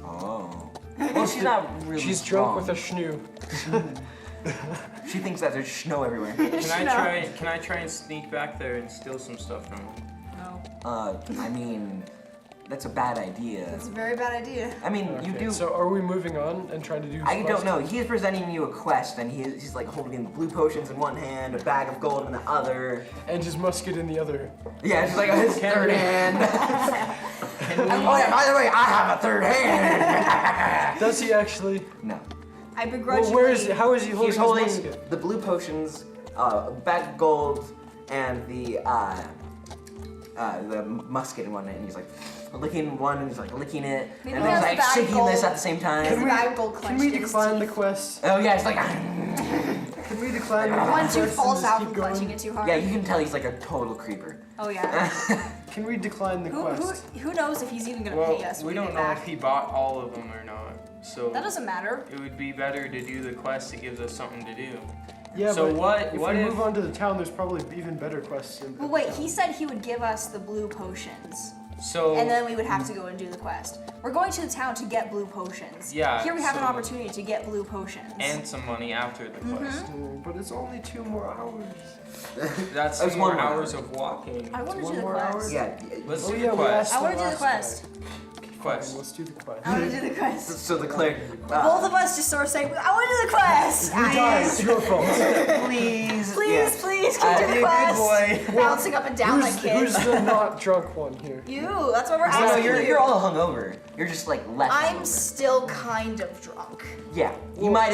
Oh. Well, she's not really. she's drunk with a schnoo. She thinks that there's snow everywhere. Can I try and sneak back there and steal some stuff from him? No. I mean, that's a bad idea. It's a very bad idea. I mean, you Okay, do. So are we moving on and trying to do? I his don't quest? know. He's presenting you a quest, and he's like holding the blue potions in one hand, a bag of gold in the other. And his musket in the other. Yeah, it's like his third hand. Oh yeah, by the way, I have a third hand. Does he actually? No. I begrudgingly. Well, where is he? How is he holding He's holding his musket? the blue potions, a bag of gold, and the musket in one hand. And he's like licking one, and he's like licking it, Maybe and then he's there's like a bag of shaking this gold. at the same His time. bag of gold Can clenched we in his decline the teeth. quest? Oh yeah, it's like Can we decline the One quest too and falls just out keep from going? clenching it too hard. yeah, you can tell he's like a total creeper. Oh yeah. Can we decline the quest? Who knows if he's even gonna Well, pay us? we when don't get know back. if he bought all of them or not. So That doesn't matter. it would be better to do the quest. It gives us something to do. Yeah, So but what- if what we if- move on to the town, there's probably even better quests. In Well, wait. He said he would give us the blue potions, So and then we would have to go and do the quest. We're going to the town to get blue potions. Yeah, Here we have an so- opportunity to get blue potions. and some money after the quest. But it's only 2 more hours. That's That's 2 more one more hours hour. of walking. I want to One do the more quest. hour? Yeah. Let's Oh, do yeah, the we quest. I want to do the last quest. Quest. Let's do the quest. I want to do the quest. So the cleric. Both of us just sort of say, I want to do the quest. You died. It's your fault. Please. Please, please, can you do be the a good quest? boy. Bouncing up and down like Who's kids. the not drunk one here? You. That's what we're No, asking. you're all hungover. You're just like left. I'm hungover. still kind of drunk. Yeah, you might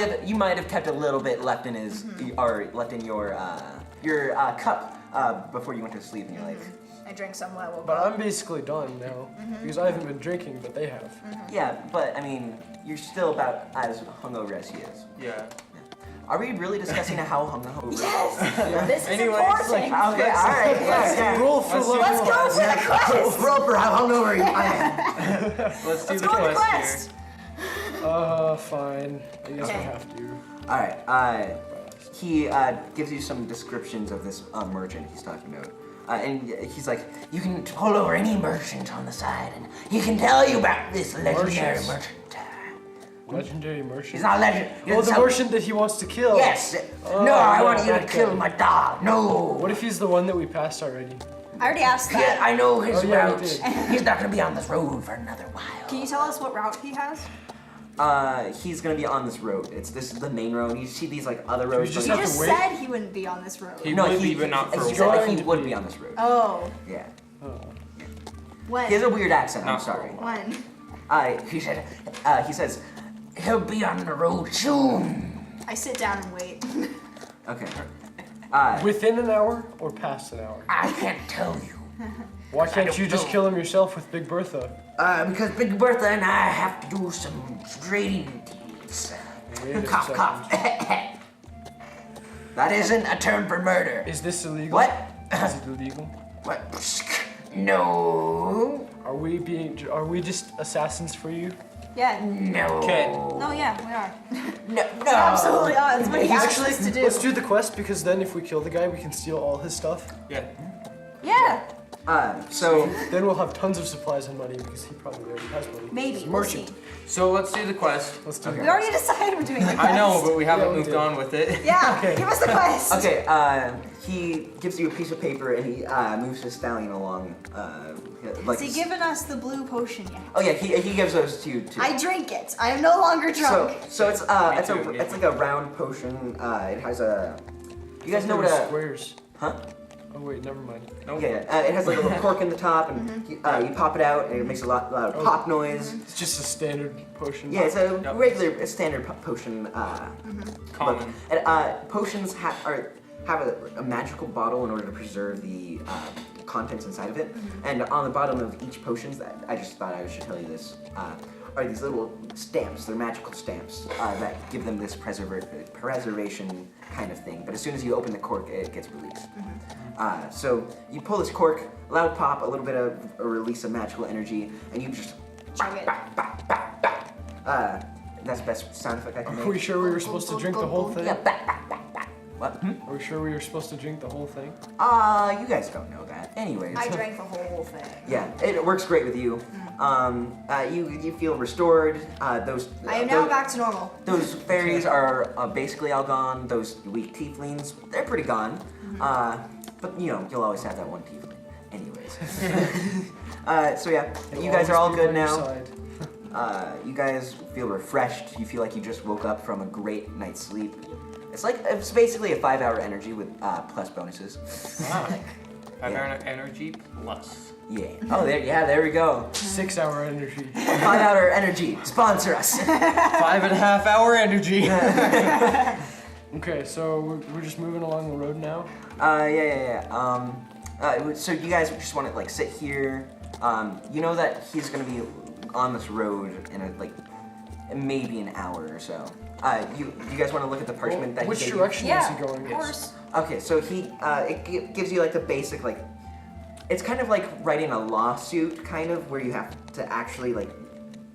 have kept a little bit left in his or left in your cup before you went to sleep, and you're like, I drank some when I woke But up. I'm basically done now because I haven't been drinking, but they have. yeah, but I mean, you're still about as hungover as he is. Yeah. Are we really discussing how hungover? Yes! This is Anyways, important! Okay, all right, yeah. Roll for Let's do level Let's go for the quest! Roll for how hungover I am. Let's do Let's the go to the quest quest! Fine. I guess Okay. I have to. All right. He gives you some descriptions of this merchant he's talking about. And he's like, you can pull over any merchant on the side, and he can tell you about this legendary Merchants? merchant. Legendary merchant. He's not legend. he Oh, doesn't the sound- merchant that he wants to kill. Yes. Oh, No, I yeah, want you to that kill guy. my dog. No. What if he's the one that we passed already? I already asked Yeah, that. I know his Oh, yeah, you route. did. He's not gonna be on this road for another while. Can you tell us what route he has? He's gonna be on this road. This is the main road. You see these like other roads. just He going- have to just wait? said he wouldn't be on this road. He no, would be, but not for he a said while. that he Going to would be. be on this road. Oh. Yeah. When? He has a weird accent. I'm Not for a sorry. When? He says he'll be on the road soon. I sit down and wait. Okay. Within an hour or past an hour? I can't tell you. Why can't don't you just know. kill him yourself with Big Bertha? Because Big Bertha and I have to do some trading deeds. Wait a Cough, second. cough. That isn't a term for murder. Is this illegal? What? Is it illegal? What? No. Are we just assassins for you? Yeah. No. Okay. No, yeah, we are. No. No. Absolutely are. That's what he asked us to do. Let's do the quest because then if we kill the guy, we can steal all his stuff. Yeah. Yeah. So Then we'll have tons of supplies and money because he probably already has money. Maybe. He's a We'll merchant. see. So let's do the quest. Let's do Okay. We that. already decided we're doing the quest. I know, but we haven't Yeah, we moved did. on with it. Yeah, Okay. give us the quest. okay, he gives you a piece of paper and he moves his stallion along. Like Has he given us the blue potion yet? Oh yeah, he gives those to you too. I drink it. I am no longer drunk. So it's too, me it's like a round potion. It has a. You guys know what a squares. huh? Oh wait, never mind. Nope. Yeah, it has like a little cork in the top, and you pop it out, and it makes a lot of pop noise. It's just a standard potion. Yeah, it's a Yep. regular, a standard potion. Common. And potions have a magical bottle in order to preserve the contents inside of it. And on the bottom of each potions, that I just thought I should tell you this, are these little stamps. They're magical stamps that give them this preservation kind of thing. But as soon as you open the cork, it gets released. So you pull this cork, loud pop, a little bit of a release of magical energy, and you just Chug it. that's the best sound effect I can Are we make. sure we were supposed to drink the whole thing? Yeah, what? Are we sure we were supposed to drink the whole thing? You guys don't know that. Anyways. I drank the whole thing. Yeah, it works great with you. You feel restored. Those I am now back to normal. those fairies are basically all gone. Those weak tieflings, they're pretty gone. But you know, you'll always have that one tiefling. Anyways. So yeah, you guys are all Always be good by your now. side. You guys feel refreshed. You feel like you just woke up from a great night's sleep. It's basically a 5-hour energy with plus bonuses. Wow. I've Yeah. earned energy plus. Yeah. Oh, there we go. 6-hour energy. 5-hour energy. Sponsor us. 5.5 hour energy. Okay, so we're just moving along the road now. Yeah. So you guys just want to like sit here. You know that he's gonna be on this road in maybe an hour or so. You guys want to look at the parchment that Which he gave direction Yeah, is he going? of course. you? Okay, so it gives you like the basic it's kind of like writing a lawsuit kind of where you have to actually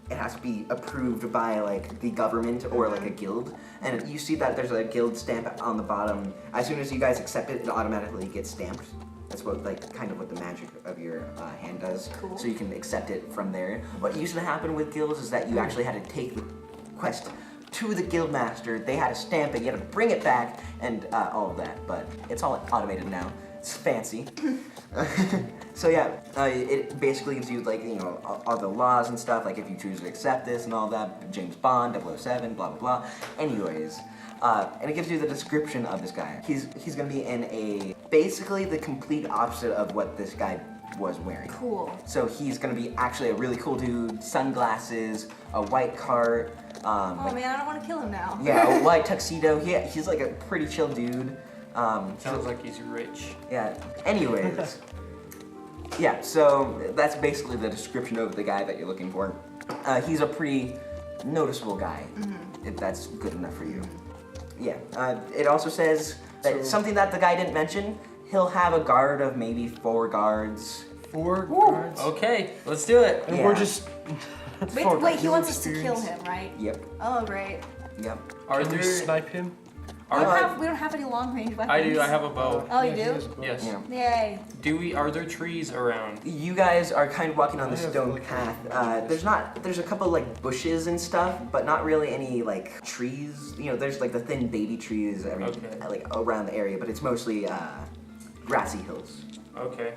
it has to be approved by like the government or like a guild, and you see that there's a guild stamp on the bottom. As soon as you guys accept it, it automatically gets stamped. That's what kind of what the magic of your hand does. Cool. So you can accept it from there. What used to happen with guilds is that you actually had to take the quest to the guild master. They had to stamp it. You had to bring it back and all of that. But it's all automated now. It's fancy. So yeah, it basically gives you all the laws and stuff, like if you choose to accept this and all that, James Bond, 007, blah blah blah. Anyways, and it gives you the description of this guy. He's gonna be in basically the complete opposite of what this guy was wearing. Cool. So he's gonna be actually a really cool dude, sunglasses, a white cart. Oh man, I don't want to kill him now. Yeah, a white tuxedo. He's like a pretty chill dude. Sounds like he's rich. Yeah. Anyways. Yeah, so that's basically the description of the guy that you're looking for. He's a pretty noticeable guy, if that's good enough for you. Yeah. It also says that So- something that the guy didn't mention, he'll have a guard of maybe 4 guards. 4 guards. Okay, let's do it. And Yeah. we're just. Wait, he no wants us to kill experience. him, right? Yep. Oh, great. Yep. Are Can we there? snipe him? We don't have any long range weapons. I do. I have a bow. Oh, you Yeah, do? he has a bow. Yes. Yeah. Yay. Are there trees around? You guys are kind of walking on I the have, stone like, path. There's a couple bushes and stuff, but not really any trees. There's the thin baby trees Okay. around the area, but it's mostly grassy hills. Okay.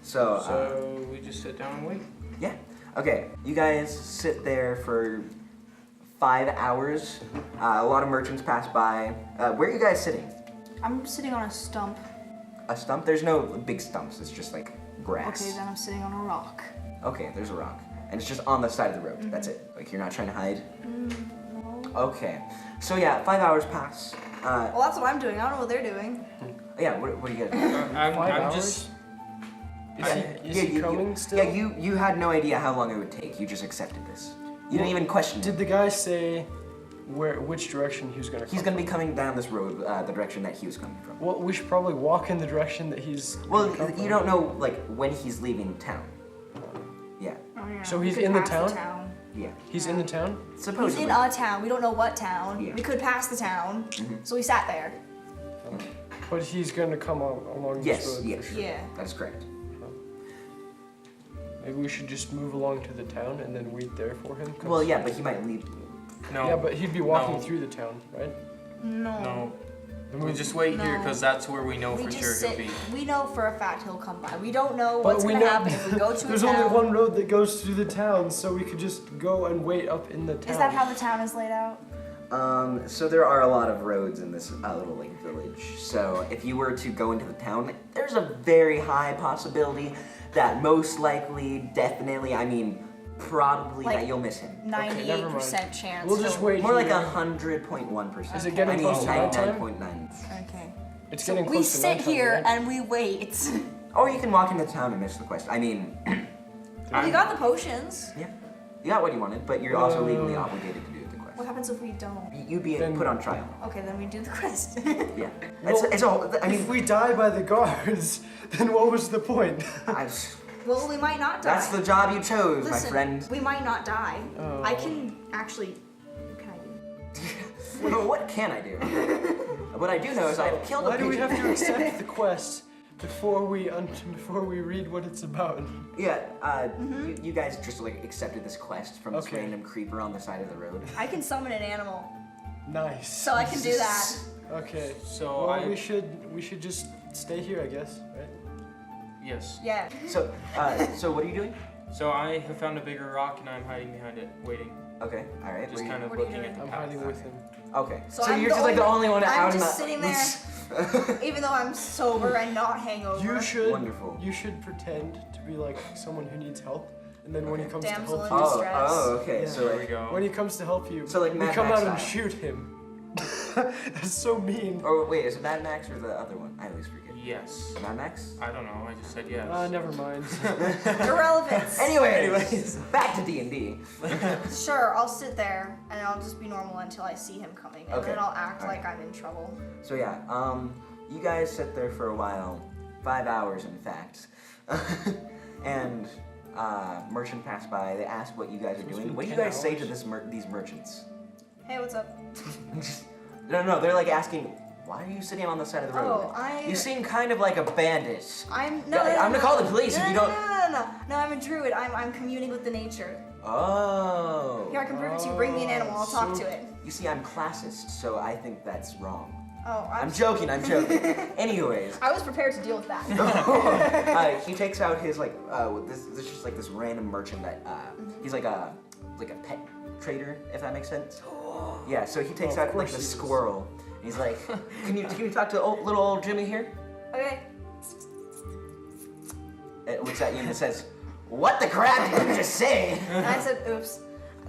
So, So we just sit down and wait. yeah. Okay, you guys sit there for 5 hours. A lot of merchants pass by. Where are you guys sitting? I'm sitting on a stump. A stump? There's no big stumps. It's just grass. Okay, then I'm sitting on a rock. Okay, there's a rock. And it's just on the side of the road. That's it. You're not trying to hide? No. Okay. So yeah, 5 hours pass. Well, that's what I'm doing. I don't know what they're doing. Yeah, what are you gonna do? I'm 5 hours? just. Is he coming still? Yeah, you had no idea how long it would take. You just accepted this. You didn't even question Did it. the guy say which direction he was gonna come? He's gonna be coming down this road, the direction that he was coming from. Well, we should probably walk in the direction that he's. Well, gonna come you from. don't know when he's leaving town. Yeah, Oh, yeah. So We he's could in the pass town? yeah. He's in the town. He's Supposedly. in a town. We don't know what town. Yeah. We could pass the town. So we sat there. But he's gonna come along Yes, this road. yes. for sure. Yeah. That is correct. Maybe we should just move along to the town and then wait there for him. 'cause- Well, yeah, but he might leave. No. Yeah, but he'd be walking No. through the town, right? No. No. Then We just wait here No. because that's where we know We for just sure sit. he'll be. We know for a fact he'll come by. We don't know But what's we gonna know- happen if we go to a There's town. only one road that goes through the town, so we could just go and wait up in the town. Is that how the town is laid out? So there are a lot of roads in this little like village. So if you were to go into the town, there's a very high possibility that most likely, definitely, I mean, probably Like, that you'll miss him. 98% chance. We'll just he'll- wait More like here. 100.1%. Is it Okay. getting I mean, close to nighttime? 99.9. Okay. It's So getting we close to sit nighttime, here right? and we wait. Or you can walk into town and miss the quest. I mean, We got the potions. yeah, you got what you wanted, but you're also legally obligated to do the quest. What happens if we don't? You'd be Then- put on trial. Okay, then we do the quest. Yeah, it's a whole. I mean, If we die by the guards, then what was the point? Well, we might not die. that's the job you chose, my Listen, friend. we might not die. Oh. I can actually. What can I do? Well, what can I do? What I do know is I've killed a Why do we pigeon. have to accept the quest before we read what it's about? Yeah, you guys just like accepted this quest from this Okay. random creeper on the side of the road. I can summon an animal, Nice. so I can do that. Okay. So Well, I. we should just stay here, I guess, right? Yes. Yeah. So what are you doing? So I have found a bigger rock and I'm hiding behind it, waiting. Okay, all right. Just were you- kind of What are you looking doing? at the I'm path. hiding with him. Okay. So So I'm you're the just like the only- only one I'm out in just the. sitting there. Even though I'm sober and not hangover. You should pretend to be like someone who needs help, and then when he comes Damsel to in help you, distress. Okay. Yeah. So There we like, go. when he comes to help you, So, like, we Mad come Max out and style. shoot him. That's so mean. or wait, is it Mad Max or the other one? I always forget. Yes. Mad Max. I don't know. I just said yes. Never mind. Irrelevance. Anyways, back to D&D. Sure, I'll sit there and I'll just be normal until I see him coming, and Okay. then I'll act Alright. like I'm in trouble. So yeah, you guys sit there for a while, 5 hours in fact, and merchant pass by. They ask what you guys are doing. What do you 10 guys say to hours? these merchants? Hey, what's up? No, they're like asking, why are you sitting on the side of the road? Oh, You seem kind of like a bandit. I'm I'm gonna call the police if you don't. No, I'm a druid. I'm communing with the nature. Oh. Here, I can prove it to you. Bring me an animal. I'll talk so- to it. You see, I'm classist, so I think that's wrong. Oh, I'm joking. Anyways, I was prepared to deal with that. he takes out his like this is just like this random merchant that he's like a pet trader, if that makes sense. Yeah, so he takes Oh, of out like course the he is. squirrel. And he's like, can you talk to little old Jimmy here? Okay. It looks at you and it says, what the crap did you just say? And I said, oops.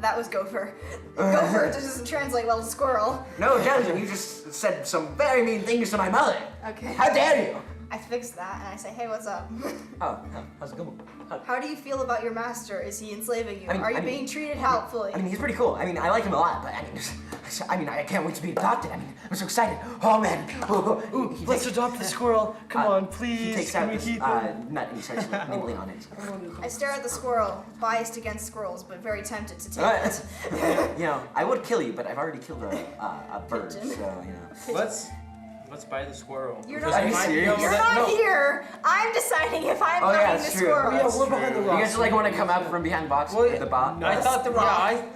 That was gopher. Gopher just doesn't translate well to squirrel. No, gentlemen, you just said some very mean things to my mother. Okay. How dare you? I fixed that and I say, hey, what's up? Oh, how's it going? How do you feel about your master? Is he enslaving you? I mean- Are you I mean- being treated helpfully? I mean, he's pretty cool. I mean, I like him a lot, but I mean, I can't wait to be adopted. I mean, I'm so excited. Oh man. Ooh, let's adopt the squirrel. Come on, please. He takes Can out we this keep him? nut and he starts nibbling on it. I stare at the squirrel, biased against squirrels, but very tempted to take Uh, it. You know, I would kill you, but I've already killed a bird, so Pigeon. you know. Let's buy the squirrel. You're Because not- it Are you might- serious? no, You're that- not no. here. I'm deciding if I'm Oh, yeah, buying the it's true. squirrel. Yeah, we're behind the You rocks. guys like want to come out from behind the box? Well, the box? I thought the rock.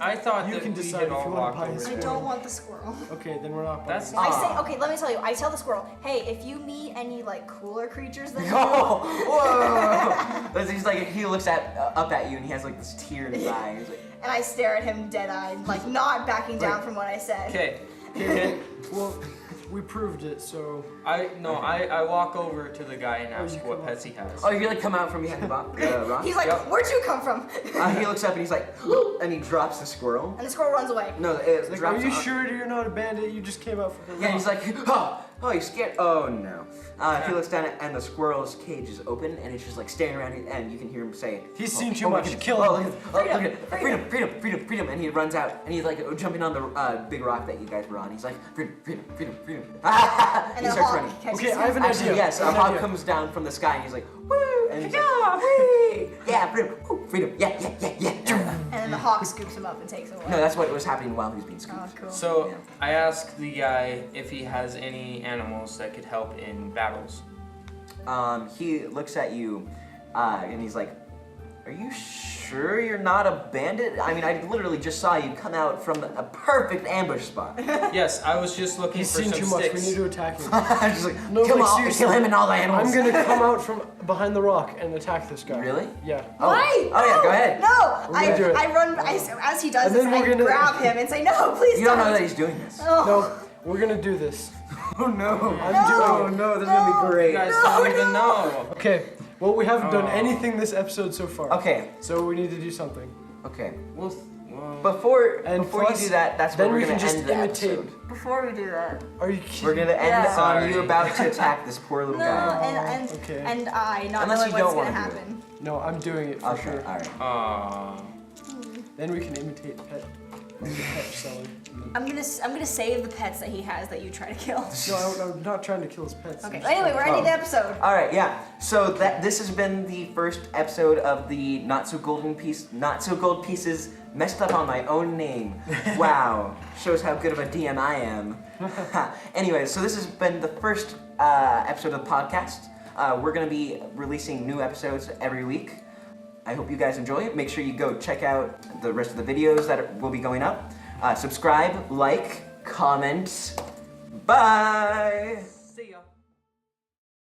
I thought You that can we decide had if all you wanna walked buy over this I there. don't want the squirrel. Okay, then we're not. That's- buying I it. say, okay, let me tell you. I tell the squirrel, hey, if you meet any like cooler creatures than you, Oh, whoa! He's like, he looks up at you and he has like this tear in his eye. He's like, and I stare at him dead-eyed, like not backing down from what I said. Okay. Okay, well, we proved it, so I walk over to the guy and you ask come what up. pets he has. oh, you like come out from behind the rock? He's like, Yep. where'd you come from? He looks up and he's like, and he drops the squirrel. And the squirrel runs away. No, it like, drops are you on- sure you're not a bandit? You just came out from the Yeah, he's rock. like, oh, you're scared. Oh no. He looks down and the squirrel's cage is open and it's just like staring around it, and you can hear him say, He's oh, seen too oh my much. goodness. Kill Oh, him. look at freedom, and he runs out and he's like jumping on the big rock that you guys were on. He's like, freedom. And He then starts Hawk running. catches Okay, him. I have an Actually, idea. yes, I have a an hawk idea. comes down from the sky and he's like, woo, and he's like, free, yeah, freedom, woo, freedom, yeah. And then the hawk scoops him up and takes him away. No, that's what was happening while he was being scooped. Oh, cool. So Yeah. I ask the guy if he has any animals that could help in battles. He looks at you, and he's like, Are you sure you're not a bandit? I mean, I literally just saw you come out from a perfect ambush spot. Yes, I was just looking He's for seen some too much. sticks. We need to attack him. I'm just like, No, kill, like, all, seriously. kill him and all the animals. I'm gonna come out from behind the rock and attack this guy. Really? Yeah. Oh. Why? Oh yeah, go ahead. No, We're gonna do it. I run. As he does And this, then we're I gonna- grab him and say, "No, please You don't know that he's doing this. Oh. No, we're gonna do this. Oh no. I'm Oh doing it. no, this is gonna be You great. guys don't even know. Okay. Well, we haven't done Oh. anything this episode so far. Okay, So we need to do something. okay. Well, Before And before plus, you do that, that's then where we we're can gonna just end the imitate. episode. Before we do that, Are you kidding? We're gonna end Yeah. on you Sorry. about to attack this poor little no, guy. and okay. I not Unless knowing you don't what's gonna wanna do it. happen. No, I'm doing it for Okay, sure. all right. Aww. Then we can imitate pet, like the pet seller. I'm gonna save the pets that he has that you try to kill. No, I'm not trying to kill his pets. Okay. I'm just Anyway, we're ending Oh. the episode. All right, yeah. So this has been the first episode of the Not So Gold Pieces messed up on my own name. Wow, shows how good of a DM I am. Anyway, so this has been the first episode of the podcast. We're gonna be releasing new episodes every week. I hope you guys enjoy it. Make sure you go check out the rest of the videos that will be going up. Subscribe, like, comment. Bye.